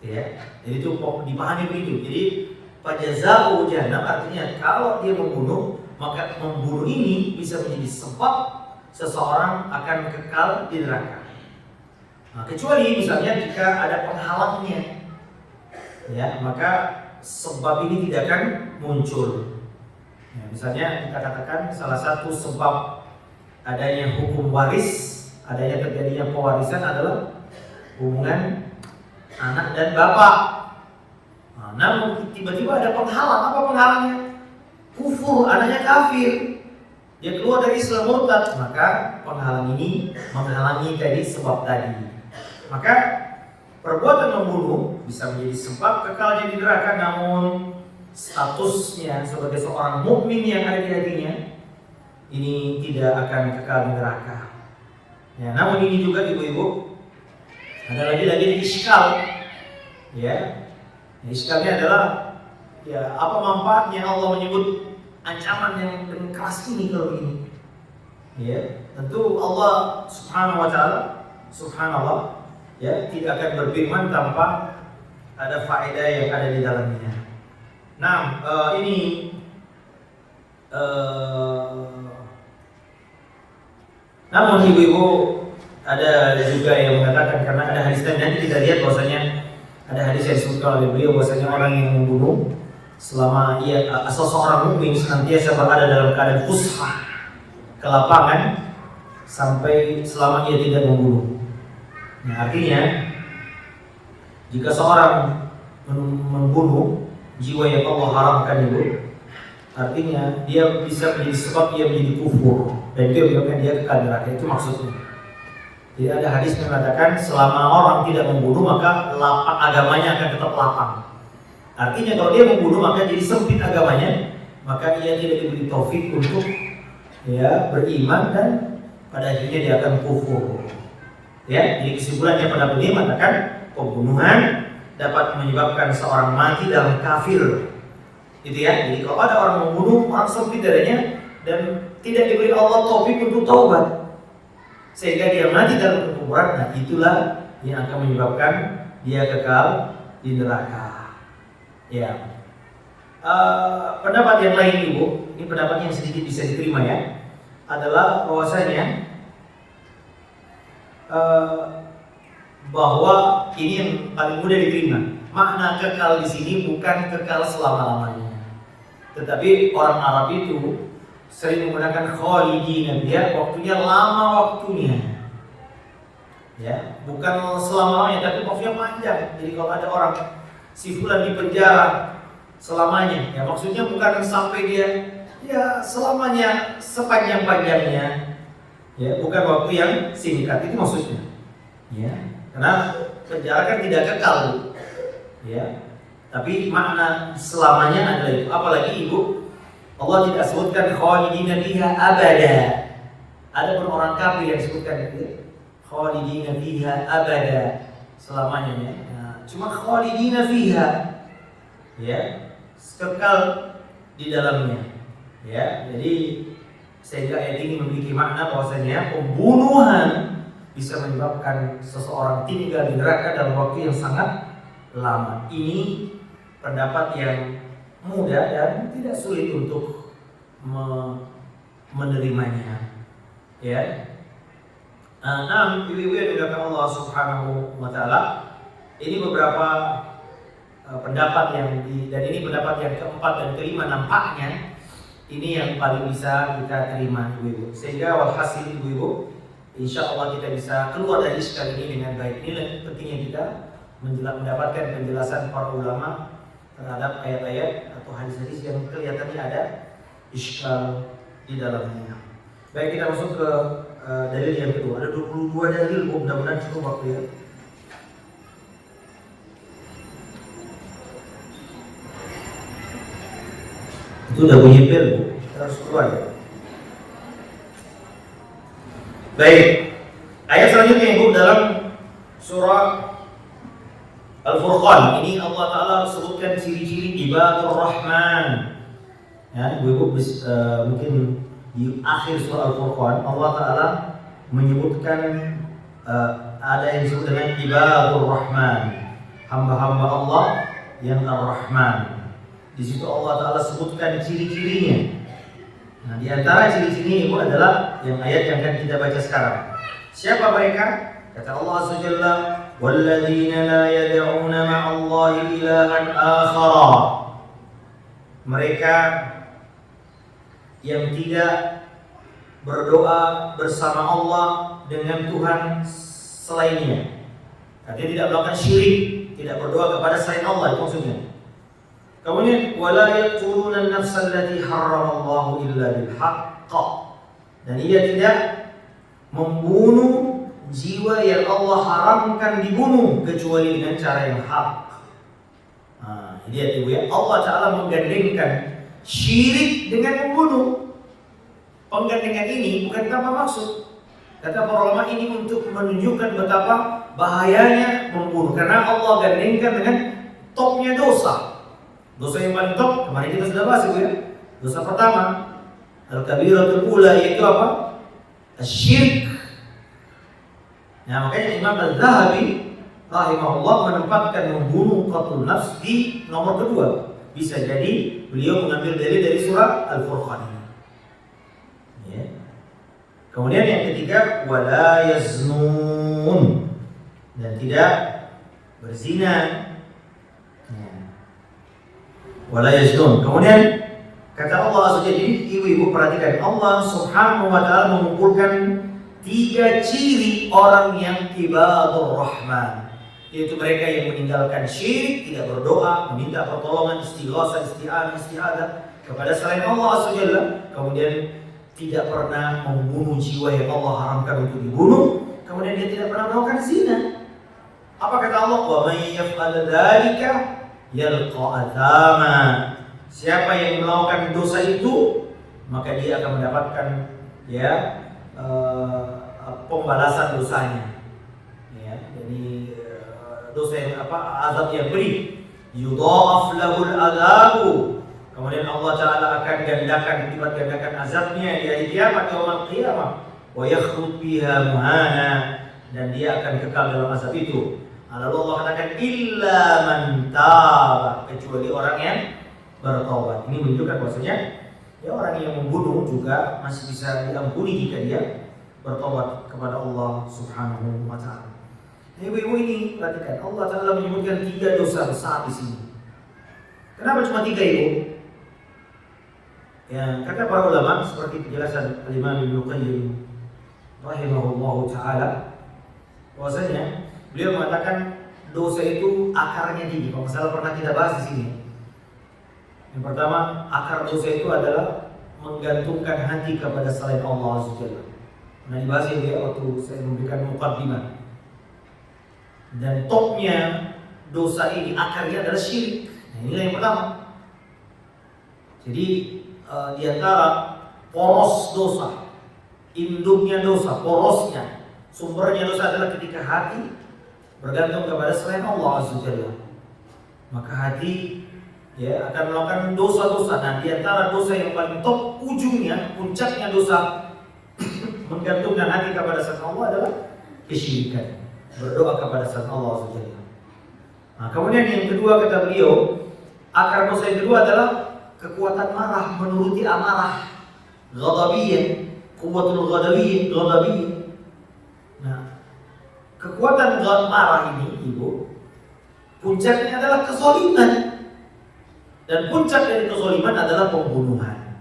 Ya, jadi itu dipahami begitu. Jadi fajaza'u jahannam artinya kalau dia membunuh, maka membunuh ini bisa menjadi sebab seseorang akan kekal di neraka. Nah, kecuali misalnya jika ada penghalangnya, ya maka sebab ini tidak akan muncul. Ya, misalnya kita katakan salah satu sebab adanya hukum waris, adanya terjadinya pewarisan adalah hubungan anak dan bapak. Nah, namun tiba-tiba ada penghalang. Apa penghalangnya? Kufur, anaknya kafir, dia keluar dari Islam murtad, maka penghalang ini menghalangi tadi sebab tadi. Maka perbuatan membunuh bisa menjadi sebab kekalnya di neraka, namun statusnya sebagai seorang mukmin yang ada di hatinya ini tidak akan kekal di neraka. Ya, namun ini juga ibu-ibu ada lagi iskal. Ya, iskalnya adalah ya apa manfaatnya Allah menyebut ancaman yang dengan keras ini kalau ini. Ya, tentu Allah Subhanahu wa Ta'ala, Subhanallah, ya tidak akan berfirman tanpa ada faedah yang ada di dalamnya. Nah, ini namun ibu-ibu ada juga yang mengatakan, karena ada hadis lain nanti kita lihat bahwasanya ada hadis yang disebutkan oleh beliau bahwasanya orang yang membunuh selama ia seseorang mukmin senantiasa berada dalam keadaan fushah, kelapangan, sampai selama ia tidak membunuh. Nah, artinya jika seorang membunuh jiwa yang Allah haramkan itu, artinya dia bisa menjadi sebab ia menjadi kufur dan itu menyebabkan dia kekal neraka. Itu maksudnya. Jadi ada hadis yang mengatakan selama orang tidak membunuh maka lapang agamanya akan tetap lapang. Artinya kalau dia membunuh maka jadi sempit agamanya, maka ia tidak diberi taufik untuk ya beriman dan pada akhirnya dia akan kufur. Ya, jadi kesimpulannya pada ini mengatakan pembunuhan dapat menyebabkan seorang mati dalam kafir. Gitu ya. Jadi kalau ada orang membunuh, orang sempit dadanya dan tidak diberi Allah taufik untuk taubat, sehingga dia mati dalam kekufuran, nah itulah yang akan menyebabkan dia kekal di neraka. Ya. Pendapat yang lain ibu, ini pendapat yang sedikit bisa diterima ya, adalah bahwasanya bahwa ini yang paling mudah diterima. Makna kekal di sini bukan kekal selama-lamanya, tetapi orang Arab itu sering menggunakan khalidina fiha, waktunya lama waktunya. Ya, bukan selama-lamanya tapi waktunya panjang. Jadi kalau ada orang si fulan di penjara selamanya, ya maksudnya bukan sampai dia ya selamanya sepanjang-panjangnya. Ya, bukan waktu yang singkat itu maksudnya. Ya, karena penjara kan tidak kekal. Ya. Tapi makna selamanya adalah itu. Apalagi Ibu, Allah tidak sebutkan khalidina fiha abada. Ada pun orang kafir yang sebutkan itu khalidina fiha abada, selamanya ya. Nah, cuma khalidina fiha, ya, kekal di dalamnya. Ya, jadi sehingga ayat ini memiliki makna bahwasanya pembunuhan bisa menyebabkan seseorang tinggal di neraka dalam waktu yang sangat lama. Ini pendapat yang mudah dan tidak sulit untuk menerimanya. Ya. Nah, ibu-ibu yang dimuliakan Allah Subhanahu wa taala, ini beberapa pendapat dan ini pendapat yang keempat dan kelima nampaknya ini yang paling bisa kita terima ibu-ibu. Sehingga walhasil ibu-ibu, insya Allah kita bisa keluar dari iskal ini dengan baik. Ini pentingnya kita mendapatkan penjelasan para ulama terhadap ayat-ayat atau hadis-hadis yang kelihatannya ada iskal di dalamnya. Baik, kita masuk ke dalil yang kedua. Ada 22 dalil, mudah-mudahan cukup waktu ya. Itu udah bunyi bel, Bu. Kita harus keluar ya. Baik. Ayat selanjutnya Ibu dalam surah Al-Furqan. Ini Allah Ta'ala sebutkan ciri-ciri ibadur Rahman. Ya, Ibu mungkin di akhir surah Al-Furqan Allah Ta'ala menyebutkan ada yang disebut dengan ibadur Rahman, hamba-hamba Allah yang Ar-Rahman. Di situ Allah Ta'ala sebutkan ciri-cirinya. Nah, di antara ciri-cirinya itu adalah yang ayat yang akan kita baca sekarang. Siapa mereka? Kata Allah Azza wa Jalla, "Walladzina la yad'una ma'allahi ilahan akhara." Mereka yang tidak berdoa bersama Allah dengan Tuhan selainnya. Artinya tidak melakukan syirik, tidak berdoa kepada selain Allah, itu maksudnya. Kemudian wala yaqtuluna an-nafsa allati harramallahu illa bil haqq. Dan ia tidak membunuh jiwa yang Allah haramkan dibunuh kecuali dengan cara yang hak. Nah, lihat Ibu ya, Allah Ta'ala menggandengkan syirik dengan membunuh. Penggandengan ini bukan tanpa maksud. Kata para ulama, ini untuk menunjukkan betapa bahayanya membunuh. Karena Allah gandengkan dengan topnya dosa. Dosa yang paling top, kemarin kita sudah bahas Ibu ya. Dosa pertama, al-kabiratul ula, yaitu apa? Asyirik. Nah, makanya Imam Al-Zahabi rahimahullah menempatkan membunuh qatlun nafs di nomor kedua. Bisa jadi beliau mengambil dari surah Al-Furqan ini. Ya. Kemudian yang ketiga, wala yaznun, dan tidak berzina. Wala yaznun. Kemudian kata Allah Azza wa Jalla, ibu-ibu perhatikan, Allah Subhanahu wa taala mengumpulkan 3 ciri orang yang ibadur Rahman, yaitu mereka yang meninggalkan syirik, tidak berdoa, meminta pertolongan, istighosah, isti'adah kepada selain Allah Azza wa Jalla, kemudian tidak pernah membunuh jiwa yang Allah haramkan untuk dibunuh, kemudian dia tidak pernah melakukan zina. Apa kata Allah? Wa may yaf'al dzalika yalqa athama. Siapa yang melakukan dosa itu, maka dia akan mendapatkan pembalasan dosanya. Ya, jadi dosa yang azab yang pedih. Yudha'af lahul adzabu. Kemudian Allah Ta'ala akan lipat gandakan azabnya di hari kiamat, yaumul qiyamah. Wa yakhlud fiha muhana, dan dia akan kekal dalam azab itu. Lalu Allah katakan illa man taba, kecuali orang yang bertaubat. Ini menunjukkan bahwasanya ya orang yang membunuh juga masih bisa diampuni jika dia bertaubat kepada Allah Subhanahu wa taala. Ibu-ibu ini perhatikan, Allah Ta'ala menyebutkan 3 dosa besar di sini. Kenapa cuma 3, Ibu? Ya, kata para ulama seperti penjelasan Imam Ibnu Qayyim rahimahullahu taala, bahwasanya beliau mengatakan dosa itu akarnya tinggi. Kalau misalnya pernah kita bahas di sini. Yang pertama, akar dosa itu adalah menggantungkan hati kepada selain Allah Azza wa Jalla. Nah, dibahas ya waktu saya memberikan muqaddimah. Dan topnya dosa ini akarnya adalah syirik. Nah, inilah yang pertama. Jadi di antara poros dosa, induknya dosa, porosnya, sumbernya dosa adalah ketika hati bergantung kepada selain Allah Azza wa Jalla. Maka hati ya akan melakukan dosa-dosa. Nah, di antara dosa yang paling top, ujungnya, puncaknya dosa menggantungkan hati kepada selain Allah adalah kesyirikan, berdoa kepada selain Allah Azza wa Jalla. Nah, kemudian yang kedua kata beliau, akar dosa yang kedua adalah kekuatan marah, menuruti amarah, ghadabiyyah, quwwatul ghadabiyyah. Nah, kekuatan marah ini, Ibu, puncaknya adalah kezaliman. Dan puncak dari kezaliman adalah pembunuhan.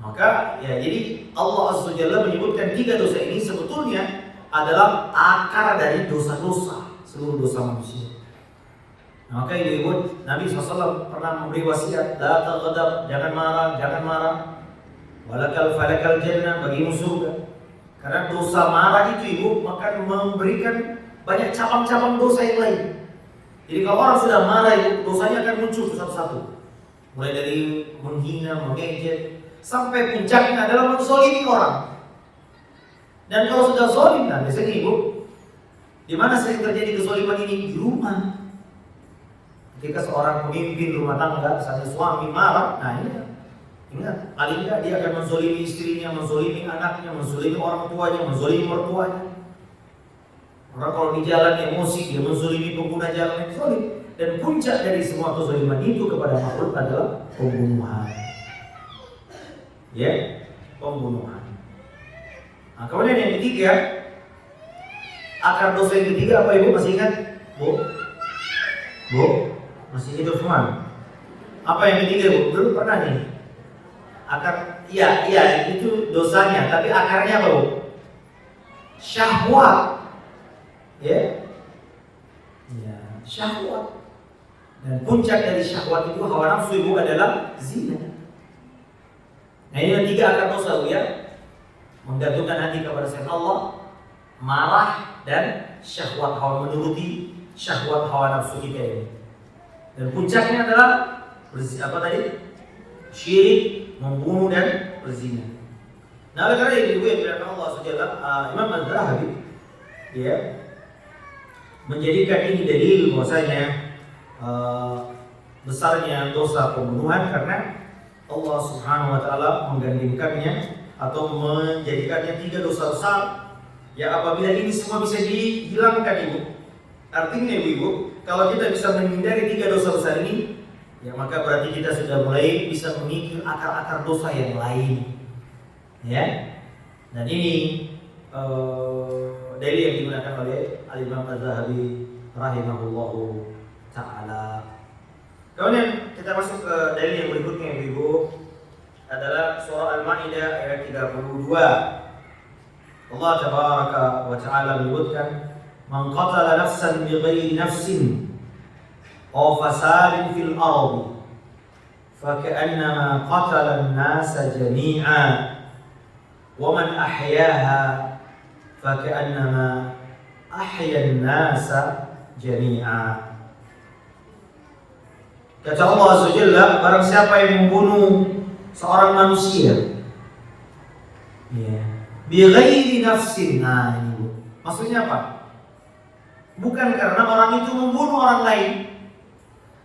Maka ya jadi Allah Azza wa Jalla menyebutkan tiga dosa ini sebetulnya adalah akar dari dosa-dosa, seluruh dosa manusia. Maka ibu Nabi SAW pernah memberi wasiat, la taghdab, jangan marah, walakal falakal jannah, bagimu surga. Karena dosa marah itu ibu akan memberikan banyak cabang-cabang dosa yang lain. Jadi kalau orang sudah marah itu dosanya akan muncul satu-satu. Mulai dari menghina, mengejek, sampai puncaknya adalah menzalimi orang. Dan kalau sudah zalim, nah biasanya ibu, di mana sering terjadi kezaliman ini? Di rumah. Ketika seorang pemimpin rumah tangga, misalnya suami marah, nah ini ingat, paling tidak dia akan menzalimi istrinya, menzalimi anaknya, menzalimi orang tuanya, menzalimi mertuanya. Orang kalau di jalan emosi, dia menzalimi pengguna jalan yang zalim. Dan puncak dari semua kezaliman itu kepada makhluk adalah pembunuhan. Ya, pembunuhan. Nah, kemudian yang ketiga, akar dosa yang ketiga apa ibu masih ingat? Bu? Masih hidup semua? Apa yang ketiga bu? Dulu pernah nih. Akar, iya itu dosanya, tapi akarnya apa bu? Syahwat. Ya, syahwat. Dan puncak dari syahwat itu hawa nafsu ibu adalah zina. Nah ini tiga akar dosa bu ya, menggantungkan hati kepada selain Allah, marah dan syahwat hawa, menuruti syahwat hawa nafsu kita ini. Dan puncaknya adalah apa tadi? Syirik, membunuh dan berzina. Nah oleh karena itu yang dilakukan Allah SWT, Imam Az-Zahabi ya menjadikan ini dalil bahwasanya besarnya dosa pembunuhan karena Allah Subhanahu wa taala menggandingkannya atau menjadikannya tiga dosa besar. Ya apabila ini semua bisa dihilangkan ibu, artinya ibu, kalau kita bisa menghindari tiga dosa besar ini, ya maka berarti kita sudah mulai bisa mengikir akar-akar dosa yang lain. Ya, dan ini dalil yang digunakan oleh Al-Imam Az-Zahabi rahimahullahu ta'ala. Kemudian kita masuk ke dalil yang berikutnya ibu, adalah surah Al-Maidah ayat 32. Allah tabaraka wa ta'ala menyebutkan, "Man qatala nafsan bighairi nafsin aw fasadin fil ardi faka'annama qatala an-nasa jami'a wa man ahyaha faka'annama ahya an-nasa jami'a." Kata Allah Azza wa Jalla, barang siapa yang membunuh seorang manusia ya bighairi nafsin, nah ini maksudnya apa? Bukan karena orang itu membunuh orang lain.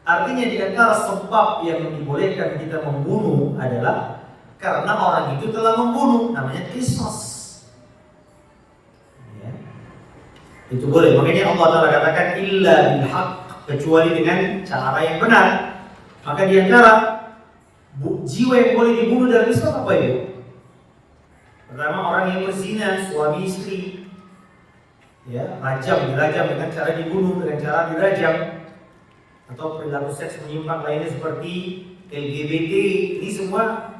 Artinya di antara sebab yang dibolehkan kita membunuh adalah karena orang itu telah membunuh, namanya qisas ya. Itu boleh, makanya Allah Ta'ala katakan illa bilhaq, kecuali dengan cara yang benar. Maka di antara jiwa yang boleh dibunuh dalam Islam apa itu? Pertama, orang yang berzina, suami istri, ya, dirajam dengan cara dibunuh, dengan cara dirajam, atau perilaku seks menyimpang lainnya seperti LGBT, ini semua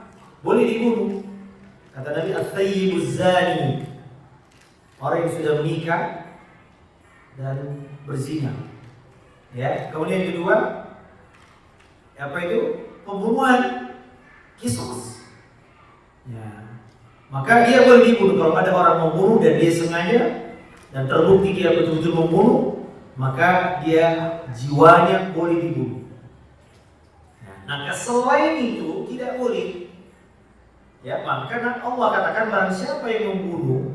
boleh dibunuh. Kata Nabi, at-thayyibuz zani, orang yang sudah menikah dan berzina. Ya, kemudian yang kedua, apa itu? Pembunuhan, kisos. Ya, maka dia boleh dibunuh. Kalau ada orang membunuh dan dia sengaja dan terbukti dia betul-betul membunuh, maka dia jiwanya boleh dibunuh. Nah, selain itu tidak boleh. Ya, maka Allah katakan barang siapa yang membunuh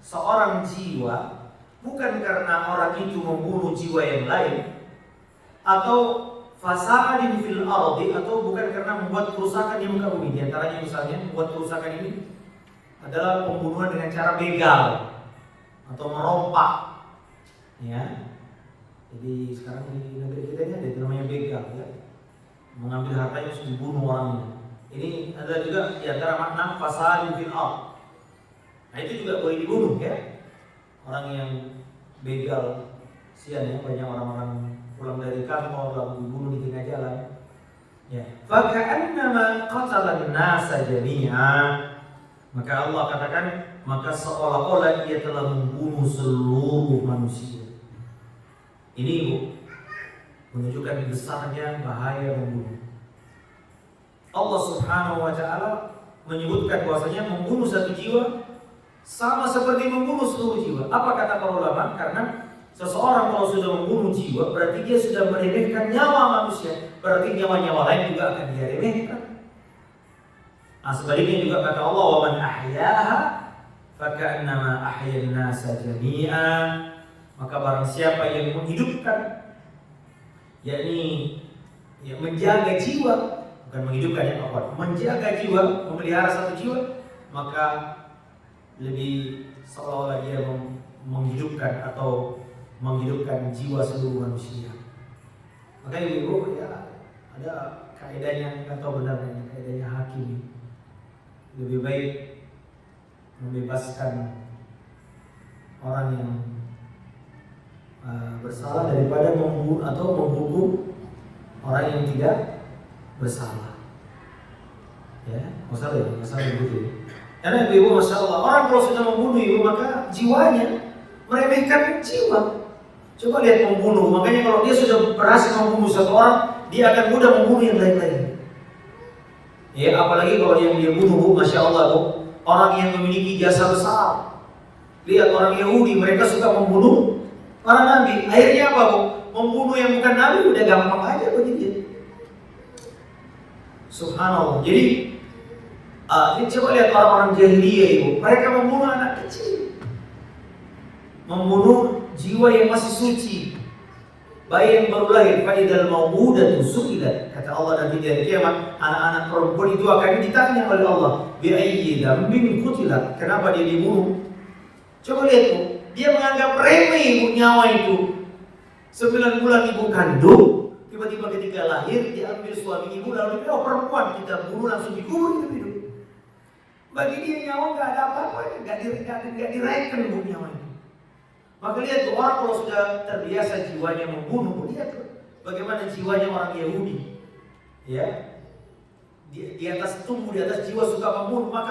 seorang jiwa bukan karena orang itu membunuh jiwa yang lain, atau fasadin fil ardi, atau bukan karena membuat kerusakan di muka bumi. Di antaranya misalnya membuat kerusakan ini adalah pembunuhan dengan cara begal atau merompak. Ya. Jadi sekarang di negeri kita ini ada namanya begal, ya. Mengambil hartanya terus dibunuh orangnya. Ini adalah juga di antara makna fasadin fil ard. Nah, itu juga boleh dibunuh, ya. Orang yang begal, sian ya, banyak orang-orang pulang dari kantor lalu dibunuh di tengah jalan. Ya. Faka'annama qatalan nasa jami'a. Maka Allah katakan, maka seolah-olah dia telah membunuh seluruh manusia. Ini menunjukkan besarnya bahaya membunuh. Allah Subhanahu wa ta'ala menyebutkan bahwasanya membunuh satu jiwa sama seperti membunuh seluruh jiwa. Apa kata para ulama? Karena seseorang kalau sudah membunuh jiwa berarti dia sudah meremehkan nyawa manusia. Berarti nyawa-nyawa lain juga akan dia remehkan. Nah, sebaliknya juga kata Allah, wa man ahyaha faka'annama ahyan nasa jami'a. Maka barang siapa yang menghidupkan, yakni menjaga jiwa, bukan menghidupkan yang apa, menjaga jiwa, memelihara satu jiwa, maka lebih seolah-olah dia menghidupkan atau menghidupkan jiwa seluruh manusia. Maka ibu ya ada kaidahnya, nggak tahu benarnya, kaidahnya hakim. Lebih baik membebaskan orang yang bersalah daripada membunuh atau menghukum orang yang tidak bersalah. Ya, masalah begitu. Karena ibu, masya Allah, orang kalau sudah membunuh ibu maka jiwanya meremehkan jiwa. Coba lihat membunuh, makanya kalau dia sudah berhasil membunuh satu orang, dia akan mudah membunuh yang lain-lain. Ya, apalagi kalau yang dia bunuh, masya Allah, bu, orang yang memiliki jasa besar. Lihat orang Yahudi, mereka suka membunuh para nabi. Akhirnya apa, bu? Membunuh yang bukan nabi udah gampang aja begitu. Subhanallah. Jadi coba lihat orang-orang jahiliyah ibu, mereka membunuh anak kecil, membunuh jiwa yang masih suci, bayi yang baru lahir. Fa'idal mawudatu su'ilat, kata Allah nanti di hari kiamat, anak-anak perempuan itu akan ditanya oleh Allah, bi'ayyi dzambin qutilat, kenapa dia dibunuh? Coba lihat bu, dia menganggap remeh ibu nyawa itu. 9 bulan ibu kandung, tiba-tiba ketika lahir diambil suami ibu lalu dia, oh perempuan, kita bunuh langsung dikubur hidup. Bagi dia nyawa nggak ada apa-apa, nggak direken bu nyawa itu. Maka lihat tuh, orang kalau sudah terbiasa jiwanya membunuh, lihat tuh bagaimana jiwanya orang Yahudi, ya di atas tumbuh di atas jiwa suka membunuh, maka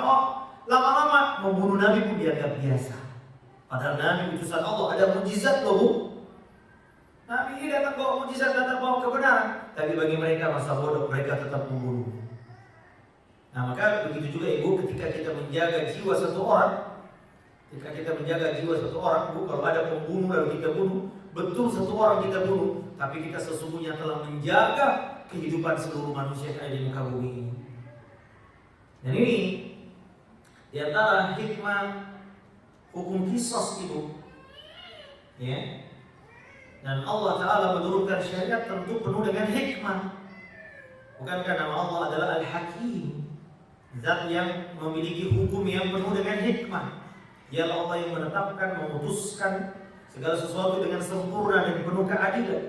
lama-lama membunuh Nabi pun dianggap biasa. Padahal Nabi utusan Allah, ada mujizat loh bu. Nabi ini datang bawa mujizat, datang bawa kebenaran, tapi bagi mereka masa bodoh, mereka tetap membunuh. Nah, maka begitu juga ibu, ketika kita menjaga jiwa satu orang, bu, kalau ada pembunuh lalu kita bunuh, betul satu orang kita bunuh, tapi kita sesungguhnya telah menjaga kehidupan seluruh manusia yang ada di muka bumi ini. Dan ini di antara hikmah hukum qisas ibu, ya. Dan Allah Ta'ala menurunkan syariat tentu penuh dengan hikmah. Bukankah nama Allah adalah Al-Hakim, zat yang memiliki hukum yang penuh dengan hikmah. Dialah Allah yang menetapkan, memutuskan segala sesuatu dengan sempurna dan penuh keadilan.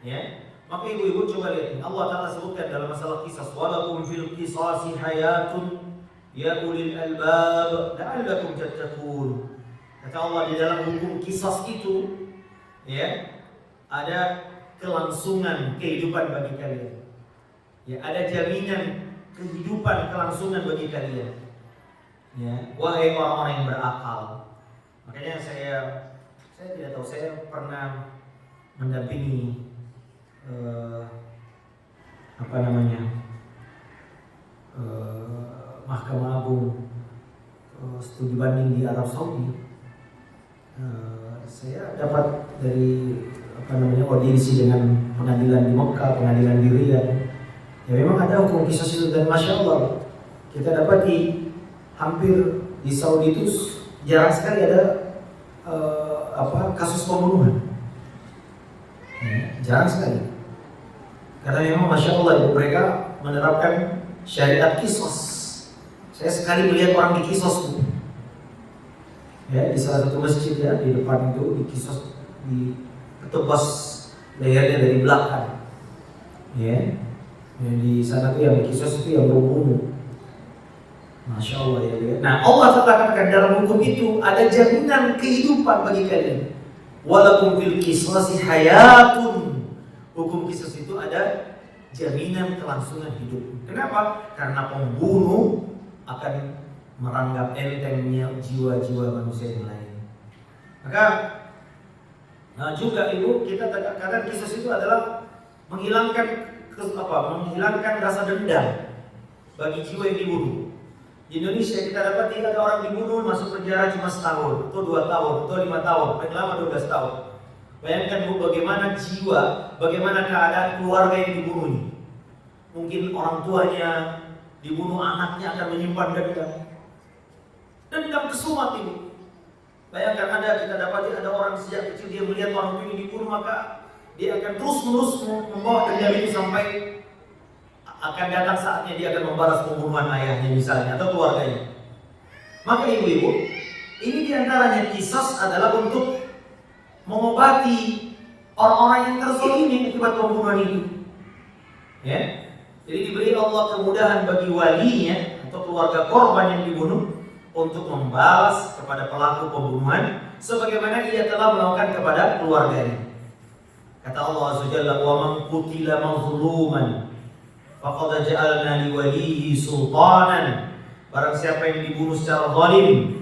Ya, maka ibu-ibu coba lihat, Allah Ta'ala sebutkan dalam masalah qisas, walakum fil qisasi hayatun ya ulil albab la'allakum tattaqun. Kata Allah, di dalam hukum qisas itu, ya, ada kelangsungan kehidupan bagi kalian. Ya, ada jaminan kehidupan kelangsungan bagi kalian. Ya, wahai orang-orang yang berakal. Makanya saya tidak tahu, saya pernah mendampingi Mahkamah Agung studi banding di Arab Saudi. Saya dapat dari audiensi dengan pengadilan di Mekah, pengadilan di Riyadh. Ya memang ada hukum kisos itu, dan masya Allah kita dapati hampir di Saudi itu jarang sekali ada kasus pembunuhan. Jarang sekali. Karena memang masya Allah itu mereka menerapkan syariat kisos. Saya sekali melihat orang dikisos, ya, di salah satu masjid, ya, di depan itu dikisos, ditebas lehernya dari belakang. Ya, di sana tuh yang dikisos itu yang membunuh. Masya Allah, ya. Nah, Allah katakan dalam hukum itu ada jaminan kehidupan bagi kalian. Walakum fil qisasi hayatun. Hukum kisos itu ada jaminan kelangsungan hidup. Kenapa? Karena pembunuh akan meranggap entengnya jiwa-jiwa manusia yang lain. Maka juga Ibu, kita katakan kisos itu adalah menghilangkan rasa dendam bagi jiwa yang dibunuh. Di Indonesia kita dapat ada orang dibunuh masuk penjara cuma setahun, atau 2 tahun, atau 5 tahun, paling lama 12 tahun. Bayangkan Bu, bagaimana jiwa, bagaimana keadaan keluarga yang dibunuh ini. Mungkin orang tuanya dibunuh, anaknya akan menyimpan dendam kesumat ini. Bayangkan kita dapati ada orang sejak kecil dia melihat orang ini dibunuh, maka dia akan terus-menerus membawa dendam itu sampai akan datang saatnya dia akan membalas pembunuhan ayahnya misalnya atau keluarganya. Maka ibu-ibu, ini diantaranya kisas adalah untuk mengobati orang-orang yang terzalimi akibat pembunuhan itu. Ya, jadi diberi Allah kemudahan bagi walinya atau keluarga korban yang dibunuh untuk membalas kepada pelaku pembunuhan sebagaimana ia telah melakukan kepada keluarganya. Kata Allah Azza wa Jalla, "Wa man qutila mazluman faqad ja'alna liwalihi sultanan." Barang siapa yang dibunuh secara zalim,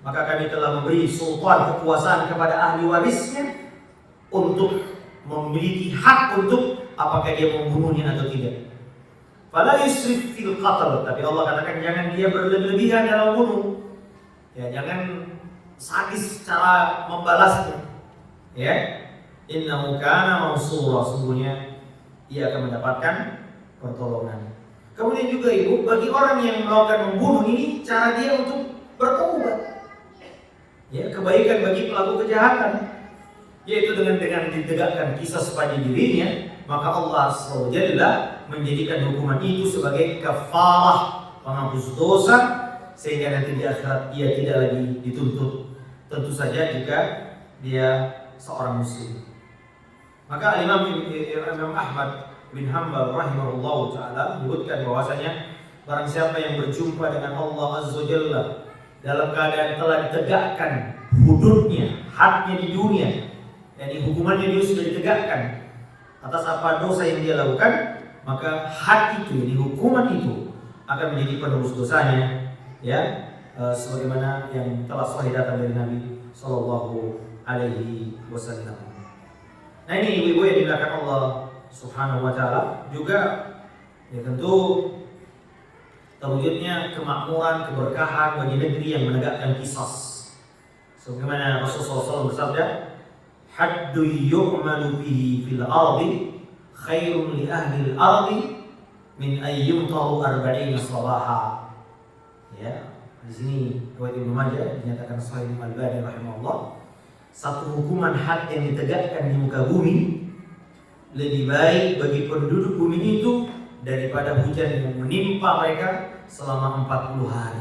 maka kami telah memberi sultan, kekuasaan kepada ahli warisnya untuk memiliki hak untuk apakah dia membunuhnya atau tidak. Fala yusrif fil qatl, tapi Allah katakan jangan dia berlebihan dalam bunuh. Ya, jangan sadis cara membalasnya. Ya. Innahu kana mansura, sungguhnya ia akan mendapatkan pertolongan. Kemudian juga Ibu, bagi orang yang melakukan membunuh ini cara dia untuk bertobat. Ya, kebaikan bagi pelaku kejahatan, yaitu dengan ditegakkan kisah pada dirinya, maka Allah SWT menjadikan hukuman itu sebagai kafarah, penghapus dosa, sehingga nanti di akhirat ia tidak lagi dituntut. Tentu saja jika dia seorang muslim. Maka Imam Ahmad bin Hanbal rahimahullah ta'ala menyebutkan bahwasanya barang siapa yang berjumpa dengan Allah Azza wa Jalla dalam keadaan telah ditegakkan hududnya, hadnya di dunia, dan hukumannya dia sudah ditegakkan atas apa dosa yang dia lakukan, maka had itu, hukuman itu akan menjadi penebus dosanya, ya, sebagaimana yang telah sahih datang dari Nabi Sallallahu Alaihi Wasallam. Nah, ini ibu-ibu yang dimuliakan Allah Subhanahu Wa Taala, juga ya tentu terwujudnya kemakmuran, keberkahan bagi negeri yang menegakkan qisas. Sebagaimana Rasulullah SAW bersabda, "Haddu yu'malu bihi fil ardi khairun li ahli al-ardi min ayyumtaru arba'ina sabaha." Ya, di sini riwayat Ibnu Majah dinyatakan sahih Al-Albani rahimahullah. Satu hukuman had yang ditegakkan di muka bumi lebih baik bagi penduduk bumi itu daripada hujan yang menimpa mereka selama 40 hari.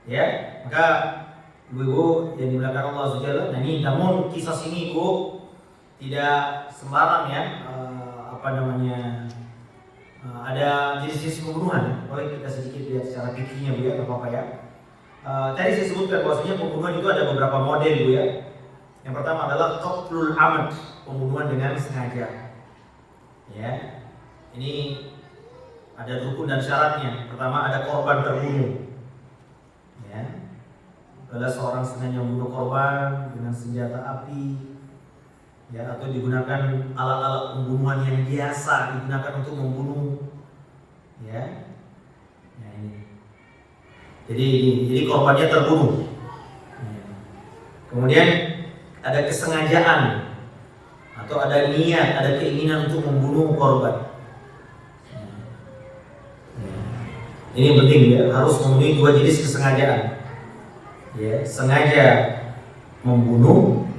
Ya, maka ibu-ibu yang dimuliakan Allah SWT, nah ini namun kisah ini ibu tidak sembarang ya, ada jenis-jenis pembunuhan. Boleh kita sedikit lihat secara fikihnya Bu ya, enggak apa-apa ya. Tadi saya sebutkan bahwasanya pembunuhan itu ada beberapa model Bu ya. Yang pertama adalah qatlul amad, pembunuhan dengan sengaja. Ya. Ini ada rukun dan syaratnya. Pertama ada korban terbunuh. Ya. Bila seorang sengaja membunuh korban dengan senjata api, ya, atau digunakan alat-alat pembunuhan yang biasa digunakan untuk membunuh, ya. Nah, ini. Jadi korbannya terbunuh. Ya. Kemudian ada kesengajaan atau ada niat, ada keinginan untuk membunuh korban. Ini penting ya, harus memenuhi dua jenis kesengajaan. Ya, sengaja membunuh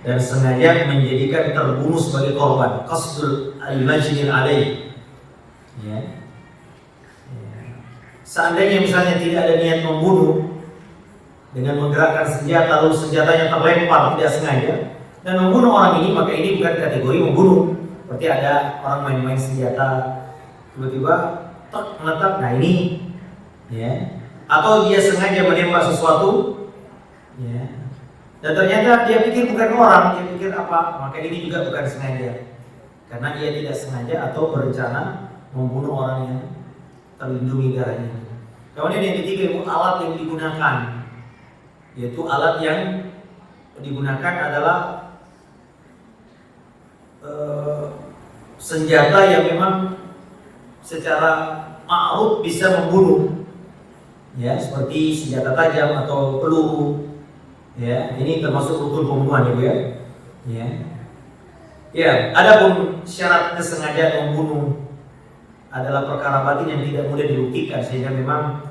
dan sengaja menjadikan terbunuh sebagai korban. Qasdul al-majnil alaih. Ya. Seandainya misalnya tidak ada niat membunuh dengan menggerakkan senjata lalu senjatanya terlempar tidak sengaja dan membunuh orang ini, maka ini bukan kategori membunuh. Berarti ada orang main-main senjata tiba-tiba meletak, nah ini, ya. Atau dia sengaja menembak sesuatu, ya, dan ternyata dia pikir bukan orang, dia pikir apa, maka ini juga bukan sengaja, karena ia tidak sengaja atau berencana membunuh orang yang terlindungi darahnya. Kemudian yang ketiga itu alat yang digunakan, yaitu alat yang digunakan adalah senjata yang memang secara ma'ruf bisa membunuh, ya, seperti senjata tajam atau peluru, ya. Ini termasuk rukun pembunuhan, ya, ya. Ya, adapun syarat kesengajaan membunuh adalah perkara batin yang tidak mudah dibuktikan, sehingga memang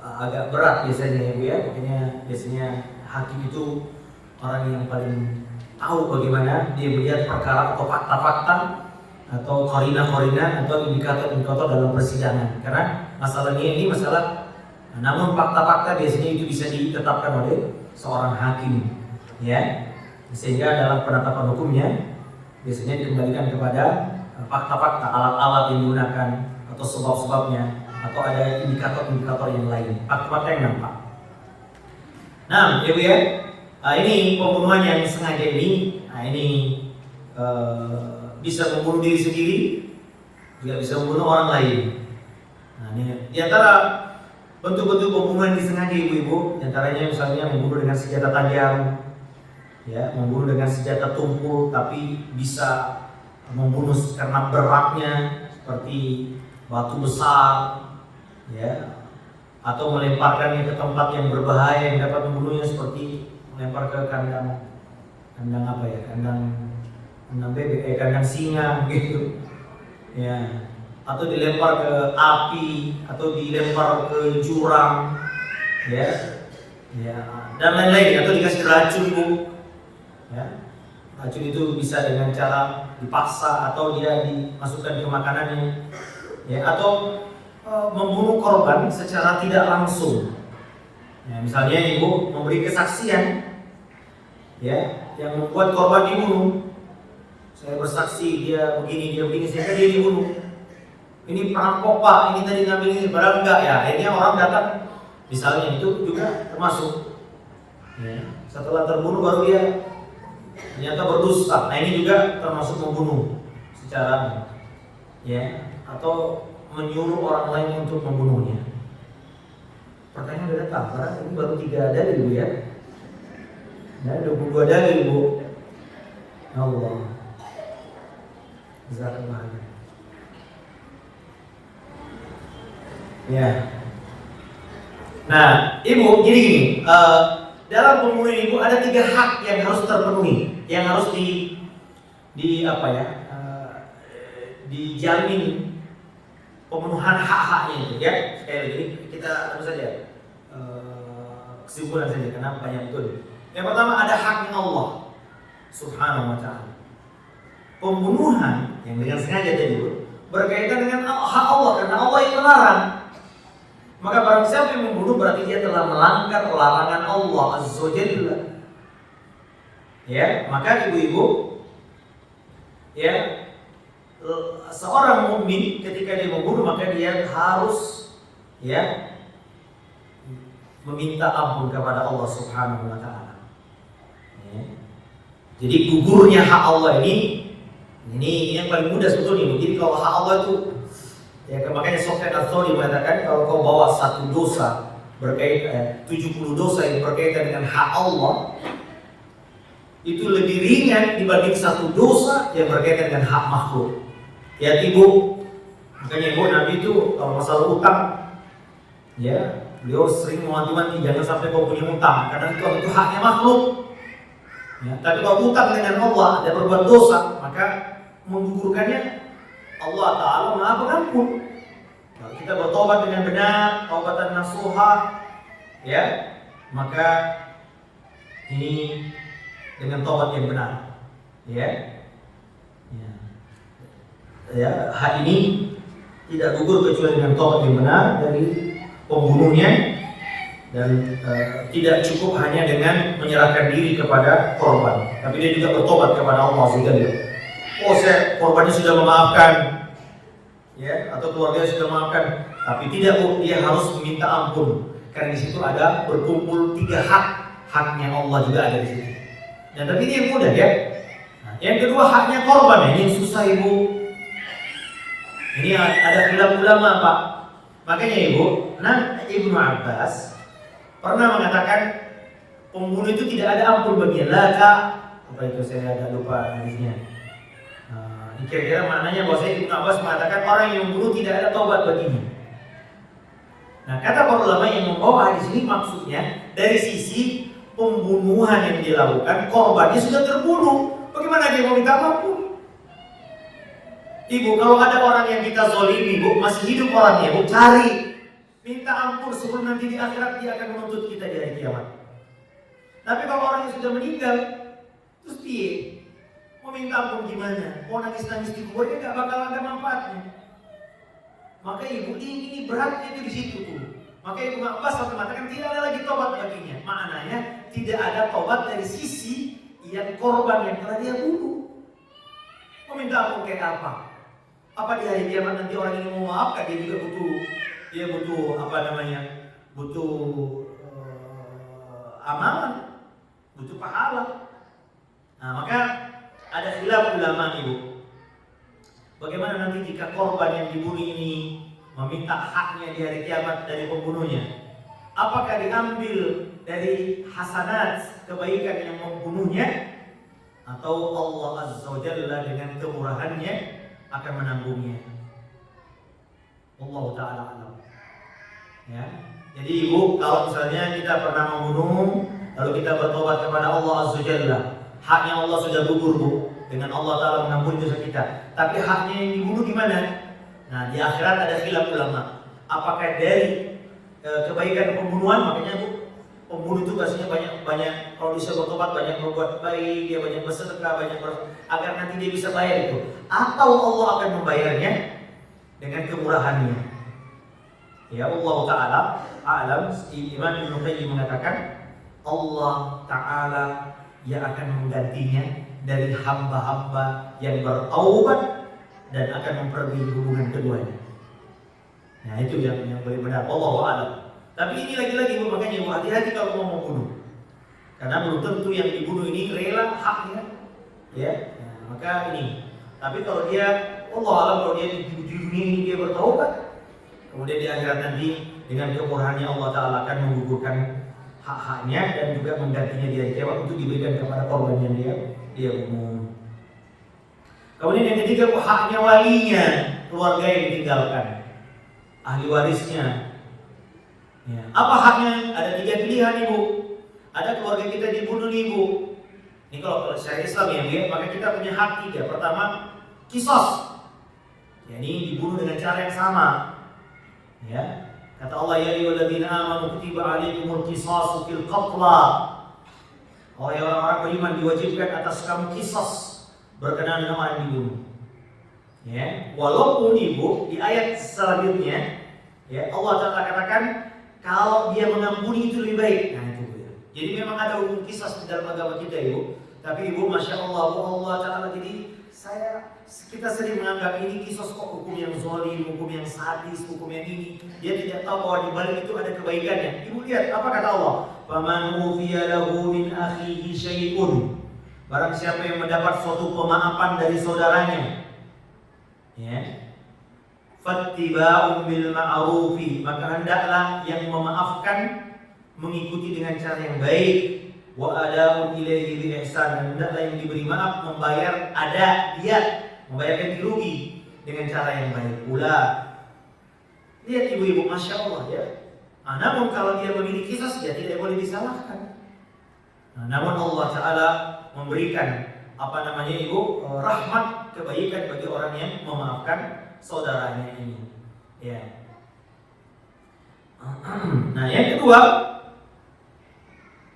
agak berat biasanya, ya. Makanya biasanya hakim itu orang yang paling tahu bagaimana dia melihat perkara atau fakta-fakta atau korina-korina atau indikator-indikator dalam persidangan. Karena masalahnya ini masalah, namun fakta-fakta biasanya itu bisa ditetapkan oleh seorang hakim, ya. Sehingga dalam penetapan hukumnya biasanya dikembalikan kepada fakta-fakta, alat-alat yang digunakan atau sebab-sebabnya, atau ada indikator-indikator yang lain, fakta-fakta yang nampak. Nah, ya Bu ya, ini pembunuhan yang sengaja ini, ini bisa membunuh diri sendiri, juga bisa membunuh orang lain. Nah, ini di antara bentuk-bentuk pembunuhan yang disengaja, ibu-ibu, di antaranya misalnya membunuh dengan senjata tajam, ya, membunuh dengan senjata tumpul, tapi bisa membunuh karena beratnya, seperti batu besar, ya, atau melemparkannya ke tempat yang berbahaya yang dapat membunuhnya, seperti melempar ke kandang apa ya, kandang bebek, kandang singa gitu, ya, atau dilempar ke api, atau dilempar ke jurang, ya, ya, dan lain-lain, atau dikasih racun, Bu, ya. Racun itu bisa dengan cara dipaksa atau dia dimasukkan ke makanannya, ya, atau membunuh korban secara tidak langsung, ya, misalnya ibu memberi kesaksian, ya, yang membuat korban dibunuh. Saya bersaksi dia begini sehingga dia dibunuh. Ini perampok Pak, ini tadi ngambil ini, padahal enggak, ya. Akhirnya orang datang, misalnya, itu juga termasuk, ya. Setelah terbunuh baru dia ternyata berdusta. Nah, ini juga termasuk membunuh secara, ya, atau menyuruh orang lain untuk membunuhnya. Pertanyaan udah datang, karena ini baru 3 dalil, Bu, ya. Nah, 22 dalil, Bu. Allah. Jazakallah. Ya. Nah, ibu, jadi gini, dalam pembunuhan ibu ada 3 hak yang harus terpenuhi, yang harus dijamin pemenuhan hak-haknya itu, ya. Sekali lagi kita terus saja kesimpulan saja, karena banyak betul. Yang pertama ada haknya Allah Subhanahu wa ta'ala. Pembunuhan yang dengan sengaja tadi berkaitan dengan hak Allah, karena Allah yang melarang. Maka barang siapa yang membunuh berarti dia telah melanggar larangan Allah Azza wa Jalla. Ya, maka ibu-ibu, ya, seorang mukmin ketika dia membunuh maka dia harus, ya, meminta ampun kepada Allah Subhanahu wa ta'ala, ya. Jadi gugurnya hak Allah ini Ini yang paling mudah sebetulnya. Jadi kalau hak Allah itu, ya makanya Sufyan Ats-Tsauri mengatakan kalau kau bawa satu dosa berkaitan 70 dosa yang berkaitan dengan hak Allah, itu lebih ringan dibanding satu dosa yang berkaitan dengan hak makhluk. Ya ibu, makanya ibu Nabi itu kalau masalah utang, ya beliau sering mewanti-wanti jangan sampai kau punya utang, karena itu haknya makhluk. Ya, tapi kalau utang dengan Allah dan berbuat dosa, maka menggugurkannya Allah Ta'ala Maha Pengampun. Kalau kita bertobat dengan benar, taubatan nasuha, ya, maka ini dengan tobat yang benar, ya, hak ini tidak gugur kecuali dengan tobat yang benar dari pembunuhnya. Dan tidak cukup hanya dengan menyerahkan diri kepada korban, tapi dia juga bertobat kepada Allah Subhanahu. Oh, korbannya sudah memaafkan, ya, atau keluarga sudah memaafkan, tapi tidak, dia harus meminta ampun, karena di situ ada berkumpul 3 hak, haknya Allah juga ada di situ. Dan tapi ini yang mudah, ya. Nah, yang kedua haknya korban, ini yang susah ibu. Ini ada khilaf ulama Pak. Makanya ibu, Ibnu Abbas pernah mengatakan pembunuh itu tidak ada ampun baginya. Laka, apa itu saya agak lupa hadisnya. Kira-kira maknanya bahwa Ibnu Abbas mengatakan orang yang membunuh tidak ada taubat baginya. Nah, kata para ulama yang membawa hadis ini maksudnya dari sisi pembunuhan yang dilakukan, korbannya sudah terbunuh. Bagaimana dia mau minta ampun? Ibu, kalau ada orang yang kita zolimi, Bu, masih hidup orangnya, Bu, cari. Minta ampun sebelum nanti di akhirat dia akan menuntut kita di hari kiamat. Tapi kalau orang yang sudah meninggal, terus dia mau minta ampun gimana? Mau nangis-nangis di kuburnya gak bakal ada manfaatnya. Maka ibu ini beratnya itu di situ tuh. Maka Ibnu Abbas sampai mengatakan tidak ada lagi tobat baginya. Maknanya tidak ada tobat dari sisi yang korban yang telah dia bunuh. Mau minta ampun kayak apa? Apa di hari kiamat nanti orang ini mau maafkan? Dia butuh amalan, butuh pahala. Nah, maka ada khilaf ulama ibu. Bagaimana nanti jika korban yang dibunuh ini meminta haknya di hari kiamat dari pembunuhnya? Apakah diambil dari hasanat kebaikan yang membunuhnya, atau Allah Azza wa Jalla dengan kemurahannya akan menanggungnya? Allah Ta'ala alam. Ya. Jadi ibu, kalau misalnya kita pernah membunuh, lalu kita bertobat kepada Allah Azza wa Jalla, haknya Allah sudah gugur, Bu, dengan Allah Ta'ala mengampuni dosa kita. Tapi haknya yang dibunuh gimana? Nah, di akhirat ada khilaf ulama. Apakah dari kebaikan pembunuhan? Makanya Bu, pembunuh itu biasanya banyak kalau bisa bertobat, banyak berbuat baik, dia banyak bersedekah, agar nanti dia bisa bayar itu. Atau Allah akan membayarnya dengan kemurahannya. Ya, Allah Ta'ala alam. Imam Ibnu Qayyim mengatakan Allah Ta'ala yang akan menggantinya dari hamba-hamba yang bertaubat dan akan memperbaiki hubungan keduanya. Nah, itu yang paling benar. Allah alam. Tapi ini lagi-lagi makanya hati-hati kalau mau membunuh, karena belum tentu yang dibunuh ini rela haknya, ya. Nah, maka ini. Tapi kalau dia, Allah alam, kalau dia di dunia ini dia bertaubat, kemudian di akhirat nanti dengan kemurahannya Allah Ta'ala akan menggugurkan hak-haknya dan juga menggantinya di hari kiamat untuk diberikan kepada korban yang dia bunuh. Kemudian yang ketiga, haknya walinya, keluarga yang ditinggalkan, ahli warisnya. Ya. Apa haknya? Ada 3 pilihan ibu. Ada keluarga kita dibunuh ibu. Ini kalau syariat Islam ya, maka kita punya hak 3. Pertama, qisas. Ya, ini dibunuh dengan cara yang sama. Ya, kata Allah, ya ayyuhalladzina amanu kutiba alaikumul qisasu fil qatla. Oh ya, orang-orang beriman diwajibkan atas kamu qisas berkenaan dengan orang yang dibunuh. Ya, walaupun ibu di ayat selanjutnya, ya Allah Ta'ala katakan kalau dia mengampuni itu lebih baik. Nah itu ya. Jadi memang ada hukum qisas di dalam agama kita ibu. Tapi ibu, masya Allah, Allah Ta'ala, jadi kita sering menganggap ini qisas kok hukum yang zalim, hukum yang sadis, hukum yang ini. Dia tidak tahu bahwa di balik itu ada kebaikannya. Ibu lihat apa kata Allah? Faman ufiya lahu min akhihi syai'un. barang siapa yang mendapat suatu pemaafan dari saudaranya, ya, fattiba'un bil ma'rufi, maka hendaklah yang memaafkan mengikuti dengan cara yang baik, wa ada'un ilaihi bi ihsan, dan hendaklah yang diberi maaf membayar dia membayar ganti rugi dengan cara yang baik pula. Lihat ibu-ibu, masya Allah ya. Namun kalau dia memiliki kisos, dia tidak boleh disalahkan. Namun Allah Ta'ala memberikan rahmat, kebaikan bagi orang yang memaafkan saudaranya ini. Ya. Nah, yang kedua,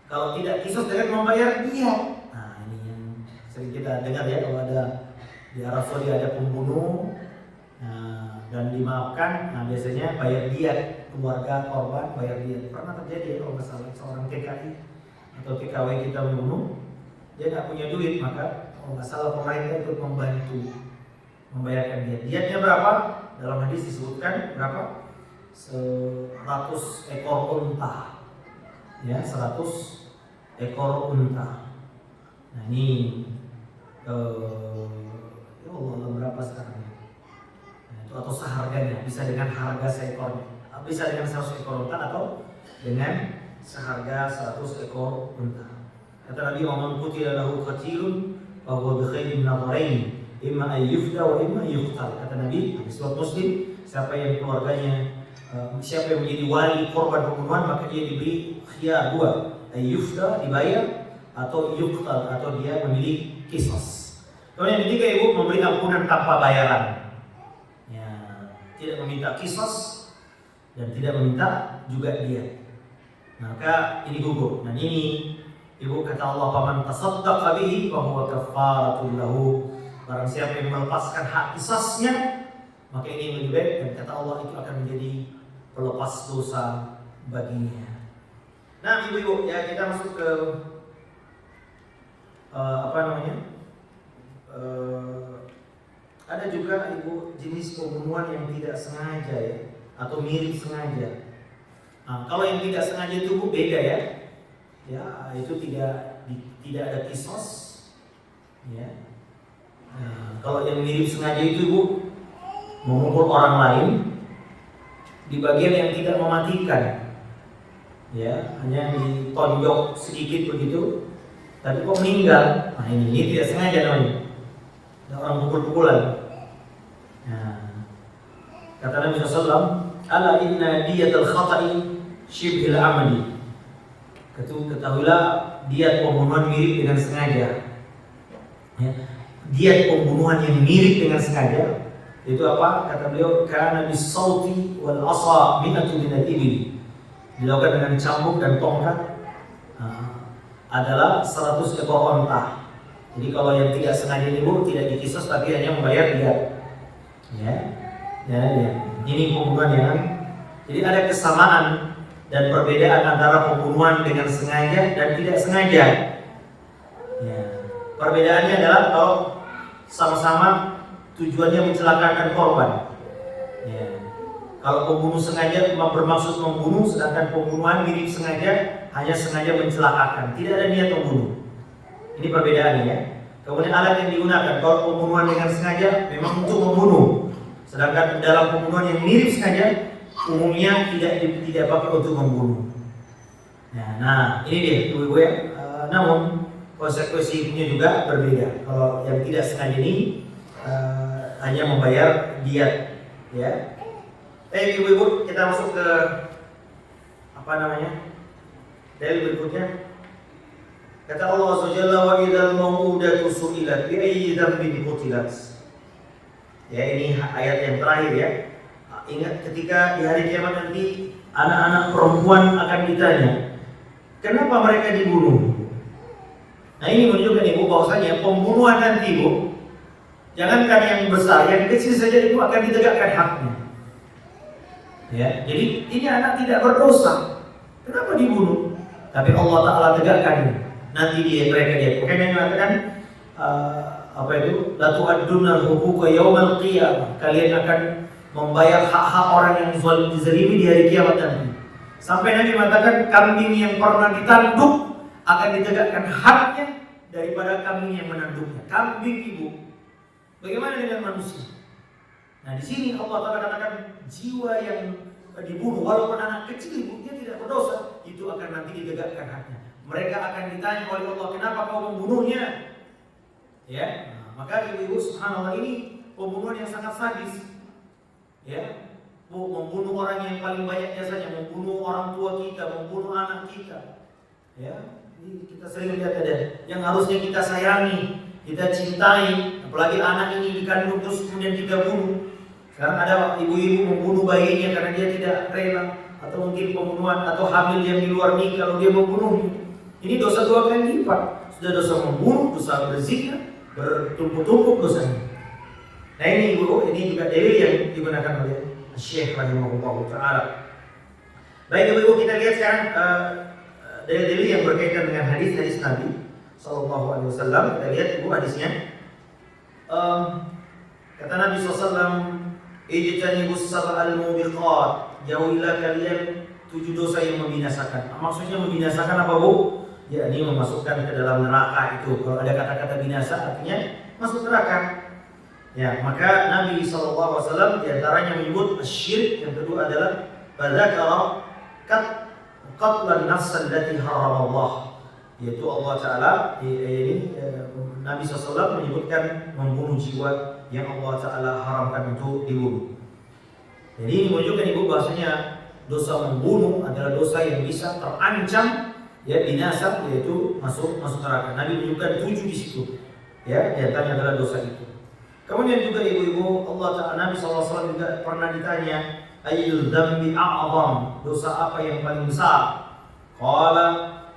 kalau tidak kisos dengan membayar dia. Nah, ini yang sering kita dengar ya, kalau ada di Arab Saudi ada pembunuh dan dimaafkan, biasanya bayar dia, keluarga korban bayar dia. Pernah terjadi ya, kalau masalah seorang TKI atau TKW kita membunuh, dia nggak punya duit, maka kalau nggak salah pemerintah ikut membantu membayarkan dia. Diatnya berapa? Dalam hadis disebutkan berapa? 100 ekor unta. Ya, 100 ekor unta. Nah ini ya Allah, berapa sekarang? Nah, itu atau seharganya, bisa dengan harga seekornya, bisa dengan 100 ekor unta atau dengan seharga 100 ekor unta. Kata Nabi, "Man qutila lahu qatilun fa huwa bi khairin nadharain, imma an yufda wa imma yuqtal." Kata Nabi, hadis riwayat Muslim, siapa yang keluarganya siapa yang menjadi wali korban pembunuhan, maka dia diberi khiyar dua, yufda, dibayar, atau yuqtal, atau dia memilih kisos. Kemudian yang ketiga, ibu, memberi ampunan tanpa bayaran. Ya, tidak meminta kisos dan tidak meminta juga dia. Maka ini gugur. Dan ini ibu, kata Allah, "Faman tasaddaqa bihi fa huwa kaffaratul lahu." Barang siapa yang melepaskan hak kisasnya, maka ini lebih baik, dan kata Allah itu akan menjadi pelepas dosa baginya. Nah, ibu-ibu, ya kita masuk ke ada juga ibu jenis pembunuhan yang tidak sengaja ya, atau mirip sengaja. Kalau yang tidak sengaja itu bu, beda ya. Ya, itu tidak ada kisos. Ya. Kalau yang mirip sengaja itu bu, memukul orang lain di bagian yang tidak mematikan. Ya, hanya ditonjok sedikit begitu, tapi kok meninggal. Nah, ini tidak sengaja namanya. Ada orang pukul-pukulan. Nah, kata Nabi SAW, "Ala inna diyatal khata'i syibhil amali." Ketahuilah diat pembunuhan mirip dengan sengaja. Ya, diat pembunuhan yang mirip dengan sengaja itu apa? Kata beliau, "Kana bis-sauti wal asa mi'atu min al-ibil." Dilakukan dengan cambuk dan tongkat, adalah 100 ekor onta. Jadi kalau yang tidak sengaja ini bu, tidak dikisos tapi hanya membayar dia. Ya. Ini pembunuhan yang, jadi ada kesamaan dan perbedaan antara pembunuhan dengan sengaja dan tidak sengaja. Ya. Perbedaannya adalah kalau sama-sama tujuannya mencelakakan korban. Ya. Kalau pembunuh sengaja bermaksud membunuh, sedangkan pembunuhan mirip sengaja hanya sengaja mencelakakan, tidak ada niat membunuh. Ini perbedaannya ya. Kemudian alat yang digunakan, kalau pembunuhan dengan sengaja memang untuk membunuh, sedangkan dalam pembunuhan yang mirip sengaja umumnya tidak pakai untuk membunuh. Nah ini dia ibu-ibu ya. Namun konsekuensinya juga berbeda. Kalau yang tidak sengaja ini hanya membayar diat, ya. Ibu-ibu, kita masuk ke dalil berikutnya. Kata Allah Azza wa Jalla, "Wa idzal mau'udatu su'ilat bi ayyi dzambin qutilat." Ya, ini ayat yang terakhir ya. Ingat ketika di hari kiamat nanti anak-anak perempuan akan ditanya, kenapa mereka dibunuh? Nah, ini menunjukkan ibu bahwasanya pembunuhan nanti ibu, jangankan yang besar, yang kecil saja ibu akan ditegakkan haknya. Ya, jadi ini anak tidak berdosa, kenapa dibunuh? Tapi Allah Ta'ala tegakkan nanti mereka dia. Makanya mengatakan la tu'adduna al-huquqa yaumal qiyamah. Kalian akan membayar hak-hak orang yang dizalimi di hari kiamat nanti. Sampai Nabi mengatakan kambing yang pernah ditanduk akan ditegakkan haknya daripada kambing yang menanduknya. Kambing ibu. Bagaimana dengan manusia? Nah di sini Allah Ta'ala katakan jiwa yang dibunuh walaupun anak kecil ibu dia tidak berdosa, itu akan nanti ditegakkan haknya. Mereka akan ditanya oleh Allah, kenapa kau membunuhnya? Ya, maka ibu-ibu subhanallah ini pembunuhan yang sangat sadis. Ya, membunuh orang yang paling banyaknya saja, membunuh orang tua kita, membunuh anak kita. Ya, ini kita sering lihat ada yang harusnya kita sayangi, kita cintai, apalagi anak ini dikandung terus kemudian kita bunuh. Sekarang ada ibu-ibu membunuh bayinya karena dia tidak rela, atau mungkin pembunuhan atau hamil yang di luar nikah kalau dia membunuhnya. Ini dosa 2 kali lipat. Sudah dosa membunuh, dosa berzina, bertumpuk-tumpuk dosanya. Nah ini ibu, ini juga dalil yang digunakan oleh Syekh rahimahullah taala. Baik ibu, kita lihat sekarang dalil-dalil yang berkaitan dengan hadis-hadis Nabi sallallahu alaihi wasallam. Kita lihat ibu hadisnya. Kata Nabi SAW, ijtanibus sab'al mubiqat, jauhilah kalian 7 dosa yang membinasakan. Maksudnya membinasakan apa bu? Ya ini memasukkan ke dalam neraka itu. Kalau ada kata-kata binasa artinya masuk neraka. Ya maka Nabi SAW diantaranya menyebut syirik. Yang kedua adalah badzakara qatlan nafs allati haram Allah, yaitu Allah Ta'ala ini Nabi SAW menyebutkan membunuh jiwa yang Allah Ta'ala haramkan untuk dibunuh. Jadi ini menunjukkan ibu bahasanya dosa membunuh adalah dosa yang bisa terancam ya binasa, yaitu masuk neraka. Nabi menunjukkan 7 di situ. Ya, diantaranya adalah dosa itu. Kemudian juga ibu-ibu Allah Ta'ala Nabi SAW juga pernah ditanya, ayyul dzambi a'zam, dosa apa yang paling besar? Qala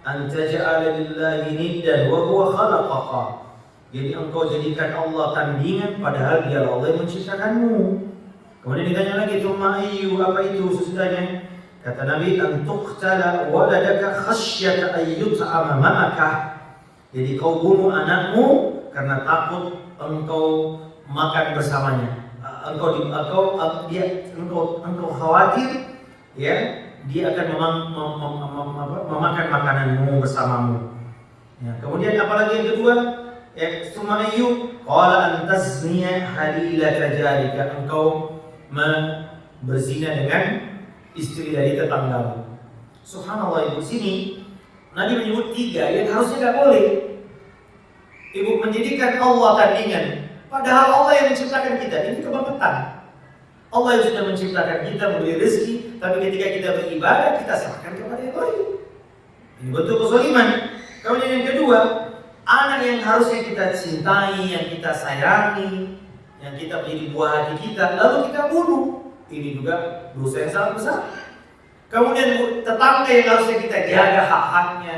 an taj'ala lillahi niddan wa huwa khalaqaka. Jadi engkau jadikan Allah tandingan padahal dia Allah yang menciptakanmu. Kemudian ditanya lagi, "Tsumma ayyu?" Apa itu sesudahnya? Kata Nabi, "An tuqtala waladaka khasyata an yut'ama ma'aka." Jadi kau bunuh anakmu karena takut engkau makan bersamanya. Engkau khawatir ya dia akan memakan makananmu bersamamu. Ya, kemudian apalagi yang kedua? Tsumma ayyu? Qala an tazniya halilaka jarika. Engkau berzina dengan istri dari tetanggamu. Subhanallah ibu, sini Nabi menyebut 3 yang harusnya tidak boleh. Ibu menjadikan Allah tandingan, padahal Allah yang menciptakan kita. Ini kebangetan. Allah yang sudah menciptakan kita, memberi rezeki, tapi ketika kita beribadah kita serahkan kepada yang lain. Ini bentuk kezaliman. Kemudian yang kedua, anak yang harusnya kita cintai, yang kita sayangi, yang kita menjadi buah hati kita, lalu kita bunuh. Ini juga dosa yang sangat besar. Kemudian tetangga yang harusnya kita jaga hak-haknya,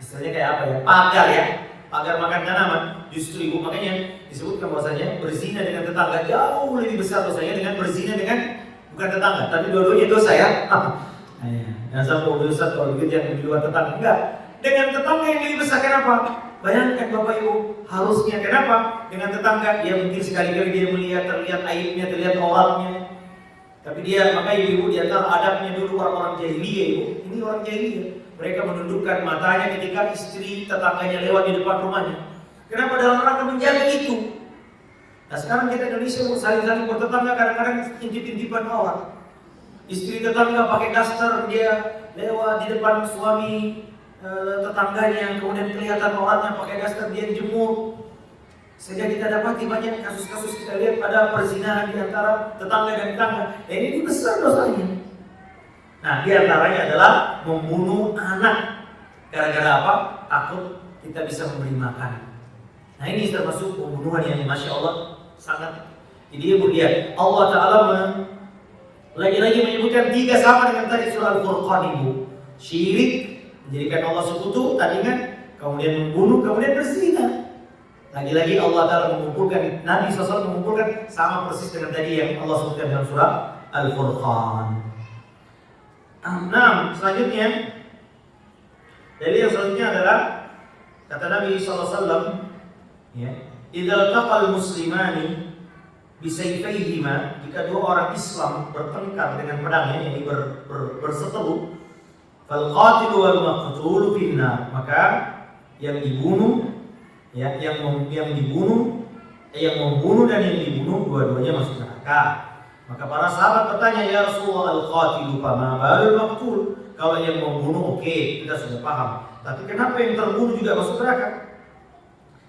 istilahnya kayak apa ya? Pagar ya, pagar makan tanaman. Justru ibu makanya disebutkan bahwasanya berzina dengan tetangga jauh lebih besar dosanya dengan berzina dengan bukan tetangga, tapi dua-duanya dosa ya. Jangan sampai dosa kalau begitu yang di luar tetangga. Enggak, dengan tetangga yang lebih besar. Kenapa? Bayangkan Bapak Ibu, harusnya kenapa? Dengan tetangga dia mungkin sekali-kali dia terlihat aibnya, terlihat auratnya. Tapi dia, maka ibu-ibu di antara adabnya dulu orang-orang jahiliyah ibu. Ini orang jahiliyah. Mereka menundukkan matanya ketika istri tetangganya lewat di depan rumahnya. Kenapa? Dalam rangka menjaga itu. Nah sekarang kita Indonesia saling-saling bertetangga kadang-kadang intip-intipan aurat. Istri tetangga pakai daster dia lewat di depan suami tetangganya, kemudian kelihatan auratnya pakai daster dia jemur. Sehingga kita dapati banyak kasus-kasus kita lihat ada perzinahan di antara tetangga dan tetangga. Ini besar dosanya. Nah, di antaranya adalah membunuh anak. Gara-gara apa? Takut kita bisa memberi makan. Nah, ini termasuk pembunuhan yang Masya Allah sangat. Jadi ibu lihat, Allah Ta'ala lagi-lagi menyebutkan 3 sama dengan tadi surah Al-Furqan ibu. Syirik, menjadikan Allah sekutu, tandingan, kemudian membunuh, kemudian berzina. Lagi-lagi Allah Ta'ala mengumpulkan, Nabi SAW mengumpulkan sama persis dengan tadi yang Allah sebutkan dalam surah Al-Furqan. Nah, selanjutnya dalil yang selanjutnya adalah kata Nabi SAW, ya, idza taqal muslimani bisayfayhima, jika 2 orang Islam bertengkar dengan pedangnya, ini berseteru, fal qatil wal maqtul finnar, maka yang dibunuh Ya, yang membunuh dan yang dibunuh dua-duanya masuk neraka. Maka para sahabat bertanya, ya Rasulullah, al-qatilu fama balul maqtul. Kalau yang membunuh oke, kita sudah paham. Tapi kenapa yang terbunuh juga masuk neraka?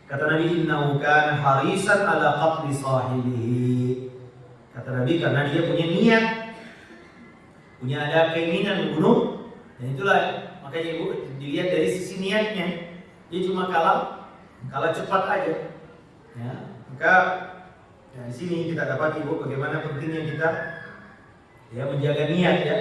Kata Nabi, innahu kana harisan ala qatli sahibihi. Kata Nabi, karena dia punya niat, punya ada keinginan membunuh. Dan itulah makanya Ibu dilihat dari sisi niatnya. Dia cuma kalah cepat aja. Ya, maka di sini kita dapat Ibu bagaimana pentingnya kita menjaga niat ya.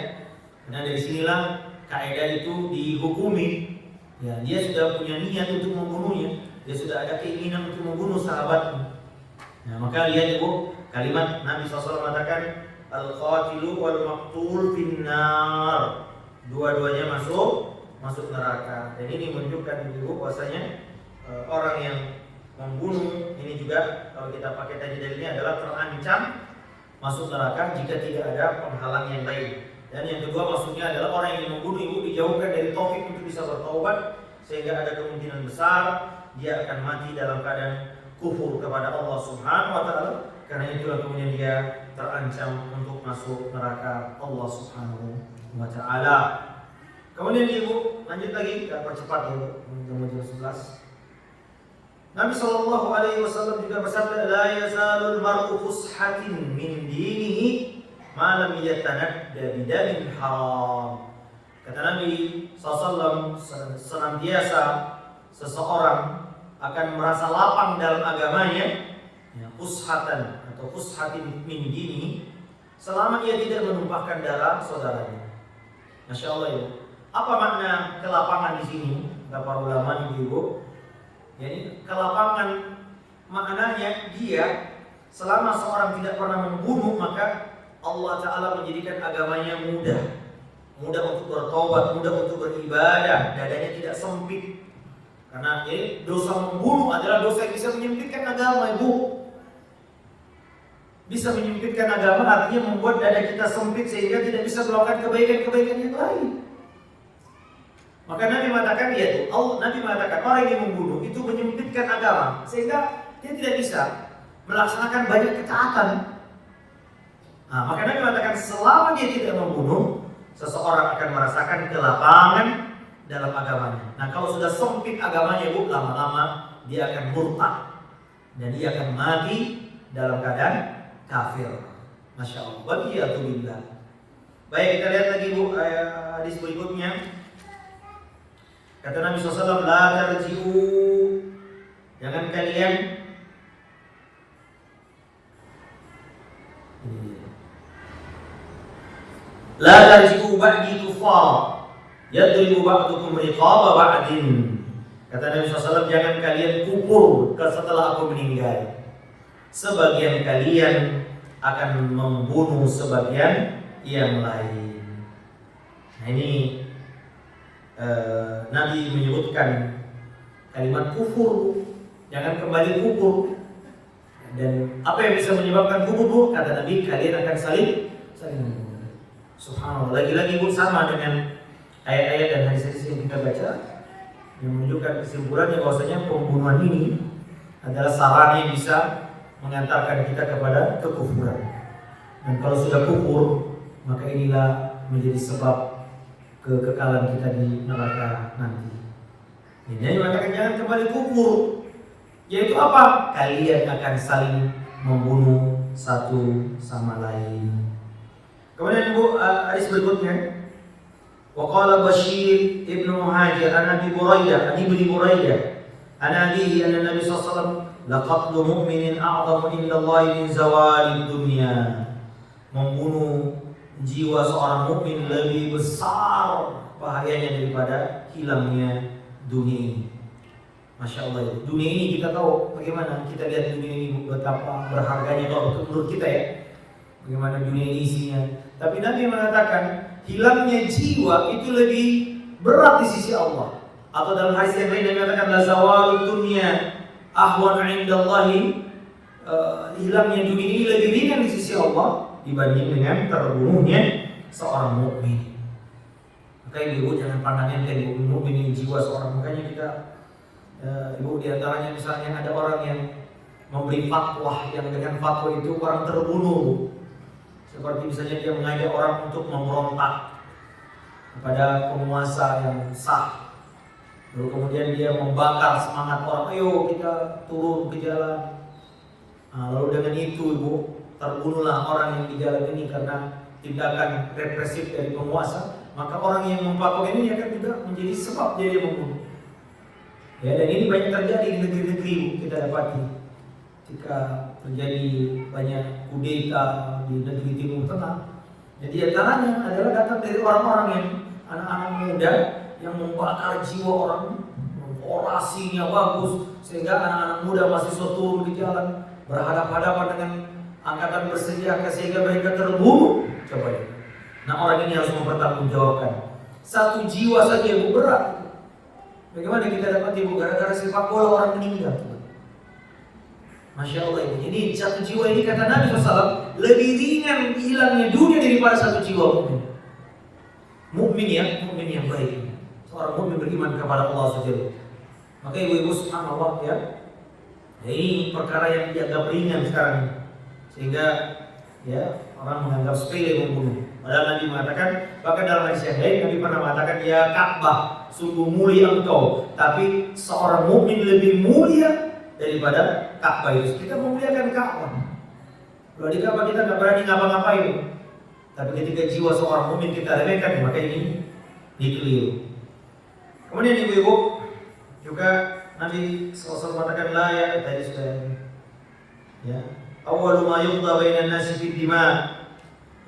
Karena dari sinilah kaidah itu dihukumi. Ya, dia sudah punya niat untuk membunuhnya. Dia sudah ada keinginan untuk membunuh sahabatnya. Nah, maka lihat Ibu, kalimat Nabi SAW mengatakan al-qatilu wal maqtul finnar. Dua-duanya masuk neraka. Dan ini menunjukkan Ibu bahwasanya orang yang membunuh ini juga kalau kita pakai tadi dalilnya adalah terancam masuk neraka jika tidak ada penghalang yang lain. Dan yang kedua maksudnya adalah orang yang membunuh Ibu dijauhkan dari taufik untuk bisa bertaubat, sehingga ada kemungkinan besar dia akan mati dalam keadaan kufur kepada Allah Subhanahu wa taala. Karena itulah kemudian dia terancam untuk masuk neraka Allah Subhanahu wa taala. Kemudian Ibu lanjut lagi, kita percepat dulu menuju 11. Nabi sallallahu alaihi wasallam juga bersabda, la yazalul mar'u fushatin min dinihi ma lam yatanadda bidamin haram. Kata Nabi SAW, senantiasa seseorang akan merasa lapang dalam agamanya, fushatan atau fushatin min dini, selama ia tidak menumpahkan darah saudaranya. Masya Allah ya. Apa makna kelapangan di sini? Kata para ulama Ibu, jadi kelapangan maknanya dia selama seorang tidak pernah membunuh, maka Allah Ta'ala menjadikan agamanya mudah untuk bertobat, mudah untuk beribadah, dadanya tidak sempit. Karena dosa membunuh adalah dosa yang bisa menyempitkan agama Ibu. Bisa menyempitkan agama artinya membuat dada kita sempit sehingga tidak bisa melakukan kebaikan-kebaikan yang lain. Maka Nabi mengatakan Nabi mengatakan orang yang membunuh itu menyempitkan agama sehingga dia tidak bisa melaksanakan banyak ketaatan. Nah, maka Nabi mengatakan selama dia tidak membunuh, seseorang akan merasakan kelapangan dalam agamanya. Nah, kalau sudah sempit agamanya Ibu, lama-lama dia akan murtad dan dia akan mati dalam keadaan kafir. Masya Allah. Waliyatubillah. Baik, kita lihat lagi Ibu hadis berikutnya. Kata Nabi SAW, la tarji'u, jangan kalian la tarji'u ba'di kufar yadribu ba'dukum riqaba ba'din. Kata Nabi SAW, jangan kalian kufur setelah aku meninggal. Sebagian kalian akan membunuh sebagian yang lain. Nah ini Nabi menyebutkan kalimat kufur, jangan kembali kufur. Dan apa yang bisa menyebabkan kufur? Kata Nabi, kalian akan saling membunuh. Subhanallah. Lagi-lagi pun sama dengan ayat-ayat dan hadis-hadis yang kita baca yang menunjukkan kesimpulannya bahwasanya pembunuhan ini adalah sarana yang bisa mengantarkan kita kepada kekufuran. Dan kalau sudah kufur, maka inilah menjadi sebab kekekalan kita di neraka nanti. Ini mengatakan jangan kembali kufur. Yaitu apa? Kalian akan saling membunuh satu sama lain. Kemudian Ibu hadis berikutnya. Wa qala Bashir ibn Muhajir an Abi Buraidah, an Ibnu Buraidah, an abihi anna Nabi sallallahu alaihi wasallam laqatlu mu'minin a'zamu indallahi min zawalid dunya. Membunuh jiwa seorang mukmin lebih besar bahayanya daripada hilangnya dunia ini. Masya Allah ya. Dunia ini kita tahu bagaimana, kita lihat dunia ini betapa berharganya kalau menurut kita ya. Bagaimana dunia ini isinya. Tapi Nabi mengatakan hilangnya jiwa itu lebih berat di sisi Allah. Atau dalam hadis yang lain Nabi mengatakan la zawalud dunya ahwan 'indallahi, hilangnya dunia ini lebih ringan di sisi Allah dibanding dengan terbunuhnya seorang mukmin. Maka Ibu jangan pandangkan Ibu mukmin ini jiwa seorang, makanya kita Ibu, diantaranya misalnya ada orang yang memberi fatwa yang dengan fatwa itu orang terbunuh. Seperti misalnya dia mengajak orang untuk memberontak kepada penguasa yang sah. Lalu kemudian dia membakar semangat orang, ayo kita turun ke jalan. Lalu dengan itu Ibu, terbunuhlah orang yang di jalan ini karena tindakan represif dari penguasa. Maka orang yang memfatwakan ini akan juga menjadi sebab dia membunuh. Ya, dan ini banyak terjadi di negeri-negeri kita dapati. Ketika terjadi banyak kudeta di negeri Timur Tengah, jadi antaranya adalah datang dari orang-orang yang anak-anak muda yang membakar jiwa orang, orasinya bagus sehingga anak-anak muda masih turun di jalan berhadapan-hadapan dengan angkatan bersenjata sehingga mereka terbunuh. Coba ya. Nah, orang ini harus mempertanggungjawabkan. Satu jiwa saja Ibu berat. Bagaimana kita dapat Ibu gara-gara sepak bola orang meninggal? Masya Allah Ibu. Jadi satu jiwa ini kata Nabi SAW lebih ringan hilangnya dunia daripada satu jiwa mukmin. Mukmin yang baik. Seorang mukmin beriman kepada Allah SWT. Maka ibu-ibu subhanallah ya. Ini perkara yang dianggap ringan sekarang, sehingga ya orang menganggap sepele membunuh. Padahal Nabi mengatakan, bahkan dalam hadis yang lain Nabi pernah mengatakan, ya Ka'bah, sungguh mulia engkau, tapi seorang mukmin lebih mulia daripada Ka'bah itu. Kita memuliakan Ka'bah. Kalau di Ka'bah kita nggak berani ngapa-ngapain, tapi ketika jiwa seorang mukmin kita remehkan, maka ini dikeliru. Kemudian ibu-ibu juga Nabi SAW mengatakan la ya tadi sudah ya awwalu ma yuqda bainan nasi fid dima.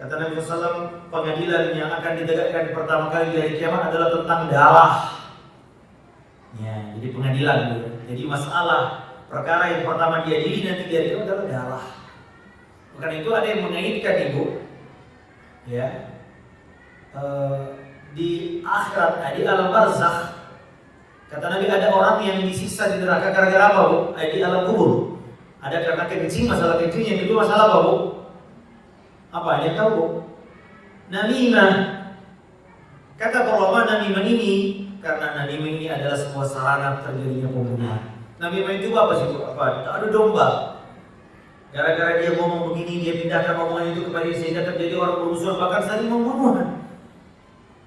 Kata Nabi SAW, pengadilan yang akan ditegakkan pertama kali dari kiamat adalah tentang darah. Ya, jadi pengadilan gitu. Jadi masalah perkara yang pertama diadili nanti itu adalah darah. Karena itu ada yang mengaitkan Ibu ya di akhirat, di alam barzakh. Kata Nabi ada orang yang disiksa di neraka gara-gara apa Bu? Di alam kubur. Ada karena kencing, masalah kencing, yang kedua masalah apa Bu? Apa yang tahu Bu? Namimah. Kata para ulama namimah ini karena namimah ini adalah sebuah sarana terjadinya pembunuhan. Namimah itu apa sih Bu? Apa? Ada domba. Gara-gara dia ngomong begini, dia pindahkan omongan itu kepada dia sehingga terjadi orang bermusuhan bahkan saling membunuh.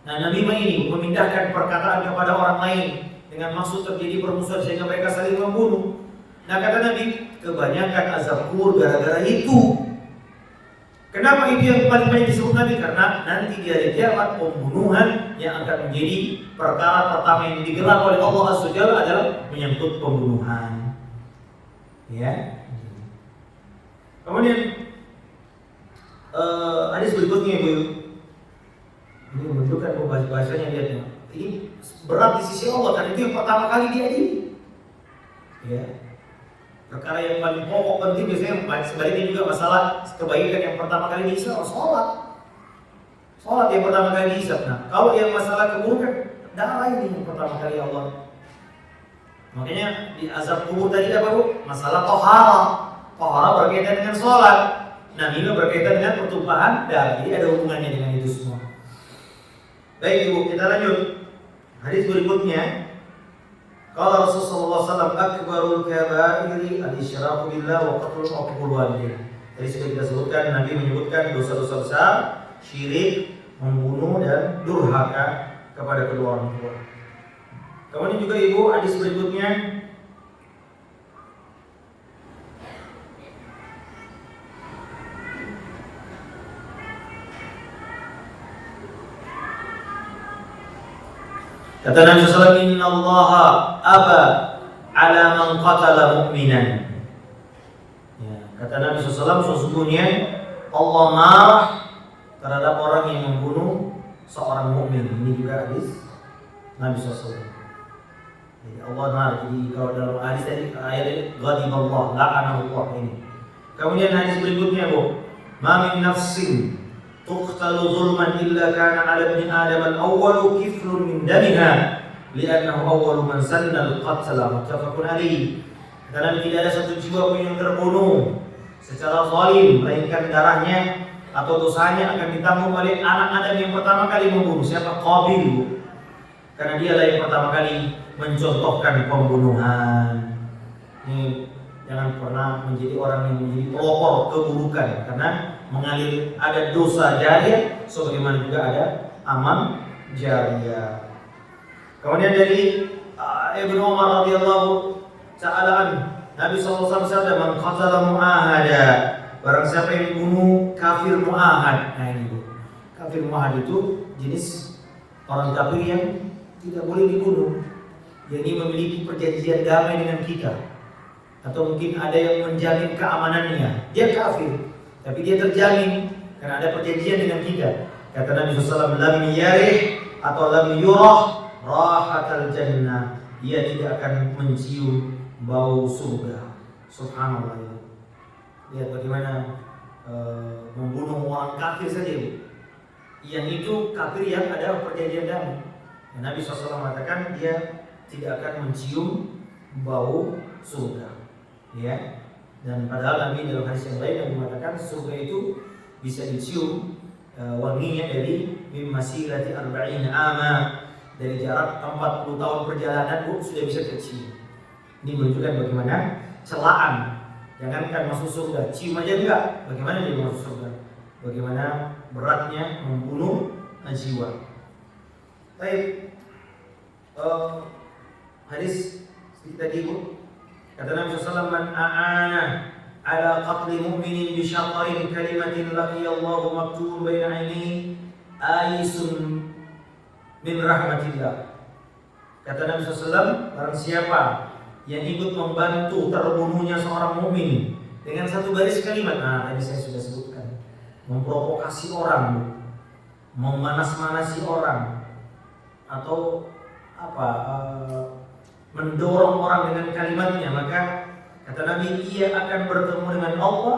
Nah, namimah ini memindahkan perkataan kepada orang lain dengan maksud terjadi permusuhan sehingga mereka saling membunuh. Nah, kata Nabi, kebanyakan azab kubur gara-gara itu. Kenapa itu yang paling banyak disebut Nabi? Karena nanti di hari kiamat pembunuhan yang akan menjadi perkara pertama yang digelar oleh Allah Azza wa Jalla adalah menyangkut pembunuhan. Ya. Kemudian hadis berikutnya Ibu. Ini menunjukkan bahasanya dia ini berat di sisi Allah karena itu yang pertama kali diadili. Ya. Perkara yang paling pokok penting biasanya sebaliknya juga masalah kebaikan yang pertama kali dihisab, sholat yang pertama kali dihisab. Nah, kalau yang masalah keburukan, darah ini yang pertama kali Allah. Makanya di azab kubur tadi apa Bu? Masalah tohara berkaitan dengan sholat. Nah, ini berkaitan dengan pertumpahan darah. Jadi ada hubungannya dengan itu semua. Baik Ibu, kita lanjut. Hadis berikutnya. Qala Rasulullah SAW akbarul kabairi al-isyraku billah wa qatlul uququl walidain. Tadi sudah kita sebutkan, Nabi menyebutkan dosa-dosa besar, syirik, membunuh dan durhaka kepada kedua orang tua. Kemudian juga Ibu, hadis berikutnya kata Nabi SAW, Inna allaha aba ala man qatala mu'minan. Ya, kata Nabi SAW, sesungguhnya Allah marah terhadap orang yang membunuh seorang mukmin. Ini juga hadis Nabi SAW. Jadi Allah marah. Jadi kalau dalam hadis tadi ayat ghadiballah, la'anahullah ini. Kemudian hadis berikutnya Bu, ma min nafsin tuqtalu zulman illa kana 'ala ibni adam al-awwalu kiflun min damiha li'annahu awwalu man sanna al-qatla muttafaqun alayhi. Karena tidak ada satu jiwa pun yang terbunuh secara zalim melainkan darahnya atau dosanya akan ditanggung oleh anak Adam yang pertama kali membunuh. Siapa? Qabil. Karena dialah yang pertama kali mencontohkan pembunuhan. Ini jangan pernah menjadi orang yang menjadi pelopor keburukan, karena mengalir ada dosa jariah sebagaimana juga ada amal jariah. Kemudian dari Ibnu Umar radhiyallahu ta'ala Nabi SAW bersabda, "Man qatala mu'ahada," barang siapa yang membunuh kafir mu'ahad. Nah ini, kafir mu'ahad itu jenis orang kafir yang tidak boleh dibunuh. Jadi memiliki perjanjian damai dengan kita, atau mungkin ada yang menjamin keamanannya. Dia kafir, tapi dia terjamin karena ada perjanjian dengan kita. Kata Nabi SAW, "Lam yarih atau lam yurah rahatal jannah." Dia tidak akan mencium bau surga. Subhanallah itu. Lihat bagaimana membunuh orang kafir saja. Yang itu kafir yang ada perjanjian damai. Nabi SAW mengatakan dia tidak akan mencium bau surga. Ya. Dan padahal Nabi dalam hadis yang lain Nabi mengatakan surga itu bisa dicium wanginya dari masirati 40 ama, dari jarak 40 tahun perjalanan sudah bisa tercium. Ini menunjukkan bagaimana celaan. Jangankan masuk surga, cium aja enggak. Bagaimana dia masuk surga? Bagaimana beratnya membunuh jiwa. Baik. Hadis sedikit tadi Bu. Kata Nabi SAW, "Man a'ana ala qatli mu'minin bi syaqarin kalimatin laqiyallahu maktubun baina 'ainihi aisun min rahmatillah." Kata Nabi SAW, barang siapa yang ikut membantu terbunuhnya seorang mukmin dengan satu baris kalimat, nah tadi saya sudah sebutkan, memprovokasi orang, memanas-manasi orang, atau mendorong orang dengan kalimatnya, maka kata Nabi, ia akan bertemu dengan Allah,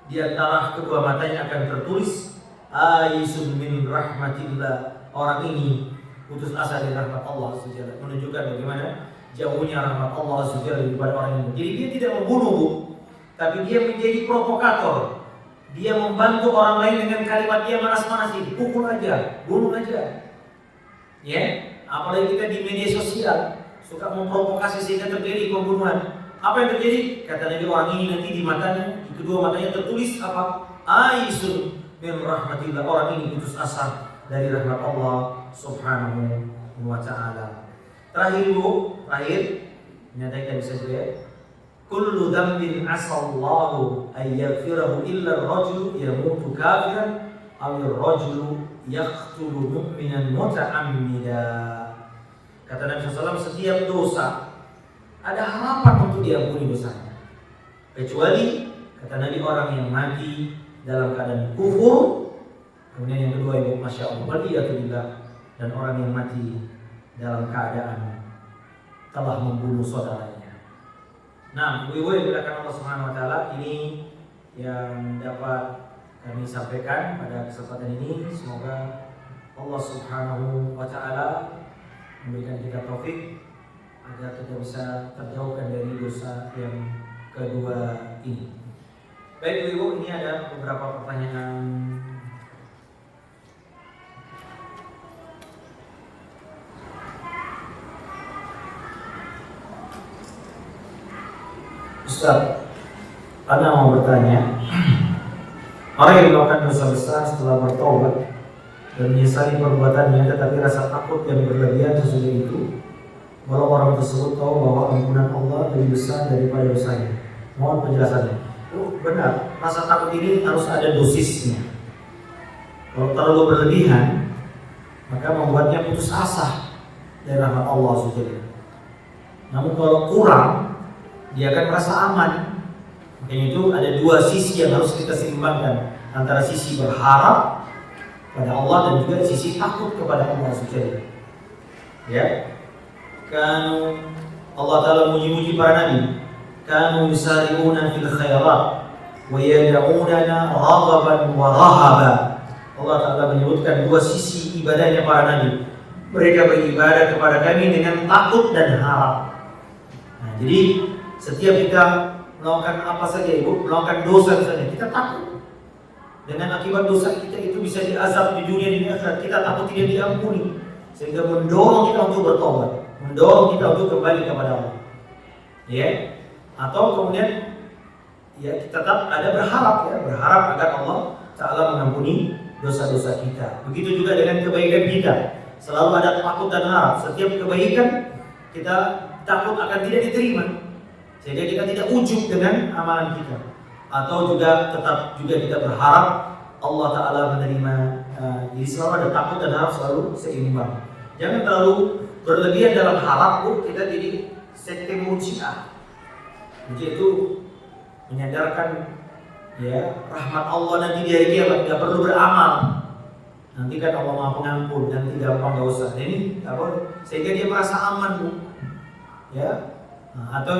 di antara kedua matanya akan tertulis aisun min rahmatillah. Orang ini putus asa dari rahmat Allah SWT, menunjukkan bagaimana jauhnya rahmat Allah SWT daripada orang ini. Jadi dia tidak membunuh Bu, tapi dia menjadi provokator. Dia membantu orang lain dengan kalimat dia manas-manasi, pukul aja, bunuh aja. Ya, apalagi kita di media sosial suka memprovokasi sehingga terjadi pembunuhan. Apa yang terjadi? Kata Nabi, orang ini nanti di matanya, di kedua matanya tertulis apa? Aisun min rahmatillah. Orang ini putus asa dari rahmat Allah Subhanahu wa ta'ala. Terakhir Bu, nyata kita bisa juga ya. Kullu dhanbin asallahu ay yaghfirahu illa ar-rajulu yamutu kafiran aw ar-rajulu yaqtulu mu'minan muta'ammida. Kata Nabi SAW, setiap dosa ada harapan untuk diampuni dosanya, kecuali kata Nabi orang yang mati dalam keadaan kufur. Kemudian yang kedua itu masya Allah, waliyatulillah, dan orang yang mati dalam keadaan telah membunuh saudaranya. Nah, ibu-ibu yang dimuliakan Allah Subhanahu wa taala, ini yang dapat kami sampaikan pada kesempatan ini. Semoga Allah Subhanahu wa taala memberikan kita taufik agar kita bisa terjauhkan dari dosa yang kedua ini. Baik ibu, ini ada beberapa pertanyaan. Ustaz, Anda mau bertanya, orang yang melakukan dosa besar setelah bertobat dan menyesali perbuatannya, tetapi rasa takut yang berlebihan sesudah itu, walau orang tersebut tahu bahwa ampunan Allah lebih besar daripada dosanya. Mohon penjelasannya. Benar, rasa takut ini harus ada dosisnya. Kalau terlalu berlebihan, maka membuatnya putus asa dari rahmat Allah SWT. Namun kalau kurang, dia akan merasa aman. Makanya itu ada dua sisi yang harus kita seimbangkan, antara sisi berharap pada Allah dan juga sisi takut kepada Allah SWT. Ya, kan Allah Ta'ala muji-muji para nabi, kanu yusari'una fil khairat wa yad'unana raghaban wa rahaba. Allah Ta'ala menyebutkan dua sisi ibadahnya para nabi. Mereka beribadah kepada kami dengan takut dan harap. Nah, jadi setiap kita melakukan apa saja ibu, melakukan dosa saja, kita takut dengan akibat dosa kita itu bisa diazab di dunia dan di akhirat. Kita takut tidak diampuni, sehingga mendorong kita untuk bertobat, mendorong kita untuk kembali kepada Allah. Ya. Atau kemudian ya tetap ada berharap agar Allah Ta'ala mengampuni dosa-dosa kita. Begitu juga dengan kebaikan kita. Selalu ada takut dan harap. Setiap kebaikan kita takut akan tidak diterima, sehingga kita tidak ujub dengan amalan kita. Atau juga tetap juga kita berharap Allah Ta'ala menerima. Jadi selalu ada takut dan harap, selalu seimbang. Jangan terlalu berlebihan dalam harap, kita jadi sekte murji'ah. Jadi itu menyadarkan ya rahmat Allah nanti di hari kiamat, tidak perlu beramal. Nanti kan Allah Maha Pengampun, nanti gampang gak usah. Ini apa? Sehingga dia merasa aman, Bu. Ya. Atau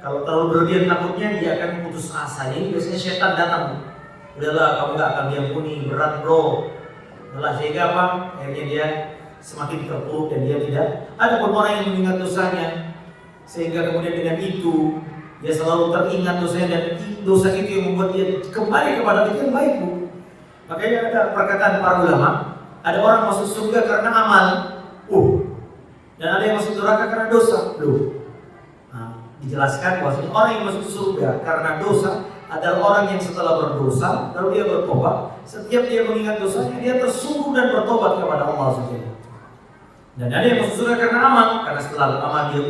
kalau terlalu berlebihan takutnya dia akan putus asa. Ini biasanya setan datang, Bu. Udahlah, kamu gak akan diampuni, berat bro. Udahlah, sehingga apa? Akhirnya dia semakin terpuruk dan dia tidak. Ada pun orang yang mengingat dosanya, sehingga kemudian dengan itu dia selalu teringat dosanya, dan dosa itu yang membuat dia kembali kepada itu yang baik, Bu. Makanya ada perkataan para ulama, ada orang masuk surga karena amal, dan ada yang masuk neraka karena dosa. Dijelaskan bahwa orang yang masuk surga karena dosa adalah orang yang setelah berdosa lalu dia bertobat. Setiap dia mengingat dosanya, dia tersungguh dan bertobat kepada Allah SWT. Dan ada yang masuk surga karena amal, karena setelah beramal dia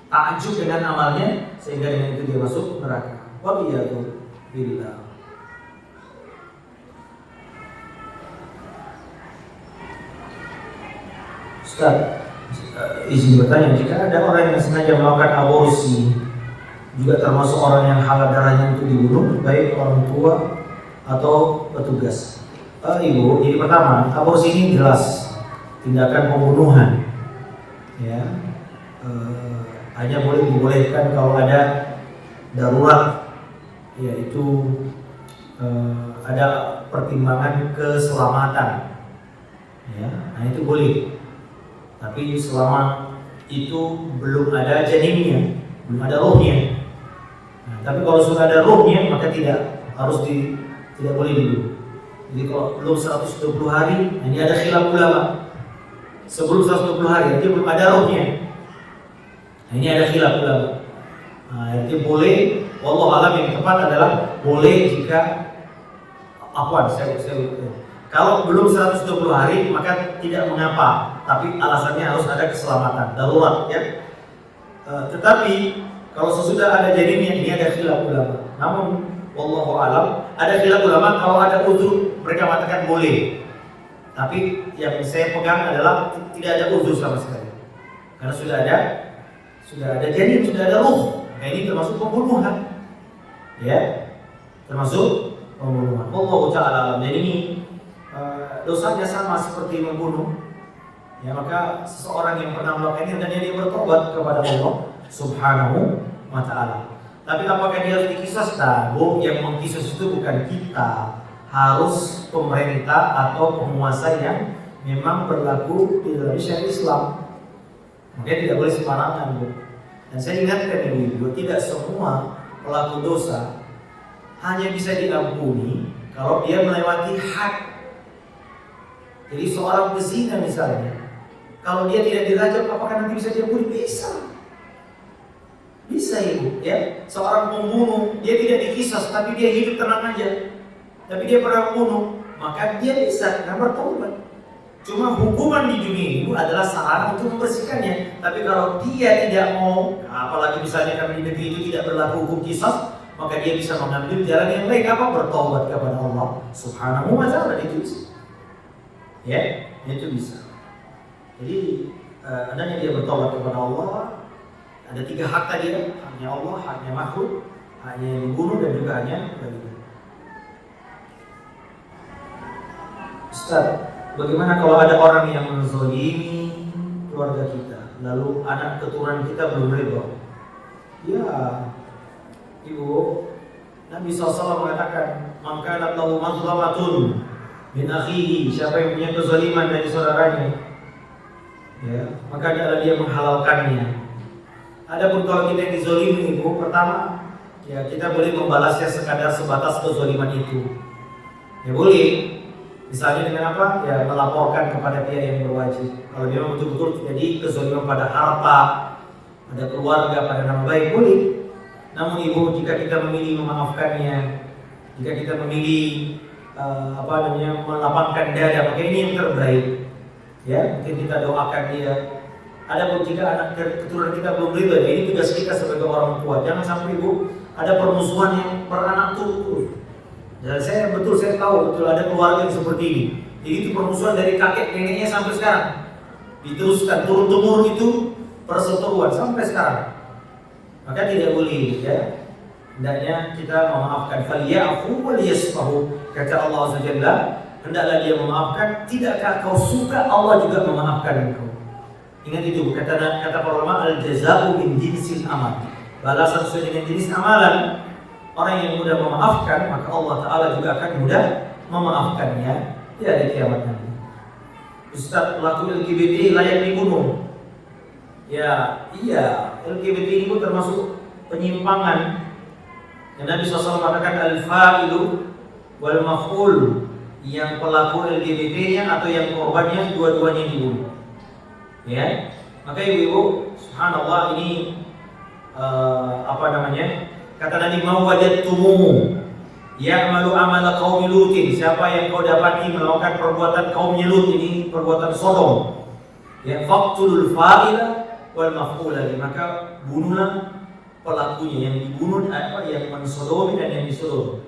takjub dengan amalnya, sehingga dengan itu dia masuk neraka. Wabiyatu billah. Ustaz, izin bertanya, jika ada orang yang sengaja melakukan aborsi, juga termasuk orang yang halal darahnya untuk dibunuh, baik orang tua atau petugas? Ibu, jadi pertama, aborsi ini jelas tindakan pembunuhan, ya. Hanya boleh dibolehkan kalau ada darurat, yaitu ada pertimbangan keselamatan, ya. Nah itu boleh. Tapi selama itu belum ada janinnya, belum ada rohnya. Nah, tapi kalau sudah ada rohnya, maka tidak boleh dibunuh. Jadi kalau belum 120 hari, ini ada khilaf ulama. Sebelum 120 hari, itu belum ada rohnya. Nah, ini ada khilaf ulama. Nah, itu boleh. Wallahu a'lam, yang tepat adalah boleh jika kalau belum 120 hari maka tidak mengapa, tapi alasannya harus ada keselamatan darurat, ya. Tetapi kalau sesudah ada janinnya, ini ada khilaf ulama. Namun wallahu a'lam, ada khilaf ulama kalau ada uzur, mereka mengatakan boleh. Tapi yang saya pegang adalah tidak ada uzur sama sekali. Karena sudah ada janin, sudah ada ruh. Nah, ini termasuk pembunuhan. Ya. Termasuk pembunuhan. Wallahu ta'ala alam. Jadi ini dosanya sama seperti membunuh. Ya, maka seseorang yang pernah melakukan ini hendaknya dia bertobat kepada Allah Subhanahu wa ta'ala. Tapi apakah dia harus dikisas? Yang mengkisas itu bukan kita, harus pemerintah atau penguasa yang memang berlaku di dalam syariat Islam. Makanya tidak boleh sembarangan, Bu. Dan saya ingatkan ibu-ibu, tidak semua pelaku dosa hanya bisa diampuni kalau dia melewati had. Jadi seorang pezina misalnya, kalau dia tidak dirajam, apakah nanti bisa diampuni? Bisa ibu, ya. Seorang pembunuh, dia tidak dikisas, tapi dia hidup tenang aja, tapi dia pernah membunuh, maka dia bisa bertobat. Cuma hukuman di dunia itu adalah sarana untuk membersihkannya. Tapi kalau dia tidak mau, apalagi misalnya kami di negeri itu tidak berlaku hukum kisas, maka dia bisa mengambil jalan yang baik, bertobat kepada Allah Subhanahu wa ta'ala. Itu bisa, ya, itu bisa. Jadi adanya dia bertobat kepada Allah. Ada 3 hak tadi, haknya Allah, haknya makhluk, haknya yang dibunuh, dan juga haknya bagi. Ustaz, bagaimana kalau ada orang yang menzalimi keluarga kita, lalu anak keturunan kita belum ridha? Ya, Ibu, Nabi SAW mengatakan, "Man kana lahu mazlamatun min akhihi", siapa yang punya kezaliman dari saudaranya, ya, maka adalah dia menghalalkannya. Adapun kalau kita yang dizalimi, Ibu, pertama, ya kita boleh membalasnya sebatas kezaliman itu. Ya boleh. Misalnya dengan apa? Ya melaporkan kepada pihak yang berwajib. Kalau dia betul-betul terjadi kezaliman pada harta, pada keluarga, pada nama baik, boleh. Namun ibu, jika kita memilih memaafkannya, jika kita memilih melapangkan dada, maka ini yang terbaik. Ya, mungkin kita doakan dia. Adapun jika anak keturunan kita belum ridho, ya ini tugas kita sebagai orang tua. Jangan sampai ibu ada permusuhan yang beranak turun. Dan saya tahu betul ada keluarga yang seperti ini. Jadi itu permusuhan dari kakek neneknya sampai sekarang. Diteruskan turun temurun itu perseteruan sampai sekarang. Maka tidak boleh, ya. Hendaknya kita memaafkan. Falyafu wal yasfahu. Kata Allah Azza wa Jalla, hendaklah dia memaafkan. Tidakkah kau suka Allah juga memaafkan engkau? Ingat itu, kata para ulama, al-jaza'u min jinsil amal. Balasan sesuai dengan jenis amalan. Orang yang mudah memaafkan, maka Allah Ta'ala juga akan mudah memaafkannya di hari kiamat nanti. Ustaz, pelaku LGBT layak dibunuh? Ya, iya, LGBT ini pun termasuk penyimpangan. Dan Nabi SAW mengatakan al-fa'ilu wal maf'ul, yang pelaku LGBT-nya atau yang korbannya dua-duanya dibunuh. Ya, maka ibu-ibu, subhanallah, ini kata Nabi, mau wajadtumuhu ya'malu amala qaumi Lutin, siapa yang kau dapati melakukan perbuatan kaumnya Lut, ini perbuatan Sodom, ya, faqtulul fa'ila wal maf'ula, maka bunuhlah pelakunya, yang dibunuh yang mensodomi dan yang disodomi.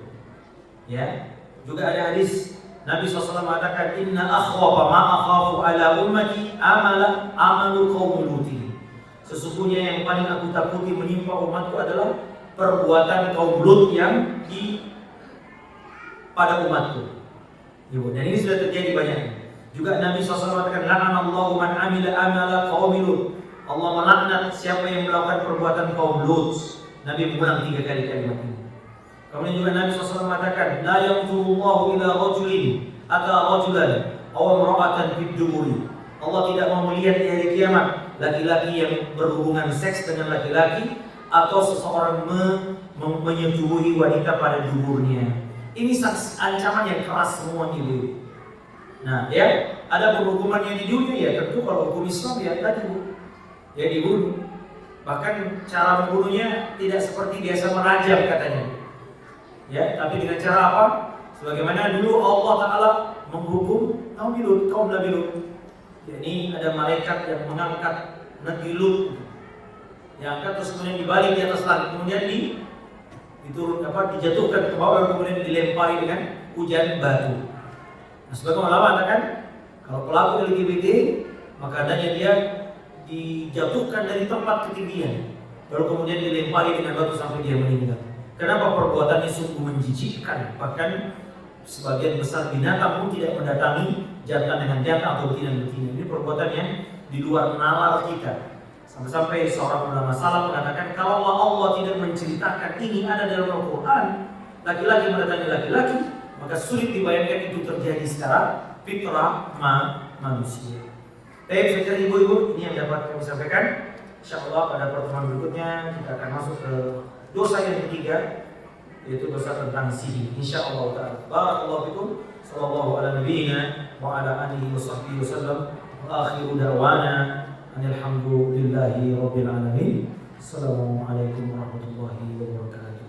Ya, juga ada hadis Nabi SAW mengatakan, inna akhwafa ma akhafu ala ummati amalu qaumi Lutin. Sesungguhnya yang paling aku takuti menimpa umatku adalah perbuatan kaum Lut yang pada umatku. Dan ini sudah terjadi banyak. Juga Nabi SAW mengatakan, la'anallahu man amila amala qaumi Lut. Allah melaknat siapa yang melakukan perbuatan kaum Lut. Nabi mengulang 3 kali kalimat ini. Kemudian juga Nabi SAW mengatakan, la yanzurullahu ila rajulin ata rajulan aw imra'atan fid duburi. Allah tidak mau melihat di hari kiamat laki-laki yang berhubungan seks dengan laki-laki atau seseorang menyetubuhi wanita pada duburnya. Ini ancaman yang keras semua ibu. Nah, ya, ada hukumannya di dunia, ya tentu kalau hukum Islam ya tadi ya dibunuh. Bahkan cara membunuhnya tidak seperti biasa merajam katanya. Ya, tapi dengan cara apa? Sebagaimana dulu Allah Ta'ala menghukum kaum Nabi Lut. Ya, ini ada malaikat yang mengangkat Nabi Lut, diangkat terus kemudian dibalik di atas langit, kemudian dijatuhkan ke bawah, kemudian dilempari dengan hujan batu. Nah, sebagai ulama mengatakan kalau pelaku LGBT maka hendaknya dia dijatuhkan dari tempat ketinggian, lalu kemudian dilempari dengan batu sampai dia meninggal. Kenapa? Perbuatannya sungguh menjijikkan. Bahkan sebagian besar binatang pun tidak mendatangi jantan dengan jantan atau betina dengan betina. Ini perbuatan yang di luar nalar kita. Sampai-sampai seorang ulama salaf mengatakan, kalau Allah tidak menceritakan ini ada dalam Al-Quran, laki-laki mendatangi laki-laki, maka sulit dibayangkan itu terjadi secara fitrah manusia. Baik, saya kira ibu-ibu, ini yang dapat kami sampaikan. InsyaAllah pada pertemuan berikutnya kita akan masuk ke dosa yang ketiga, yaitu dosa tentang sihir. InsyaAllah ta'ala. Barakallahu fikum. Sallallahu ala nabiyyina wa ala alihi wa sahbihi wa sallam. Wa akhiru da'wana alhamdulillahi rabbil alamin. Assalamualaikum warahmatullahi wabarakatuh.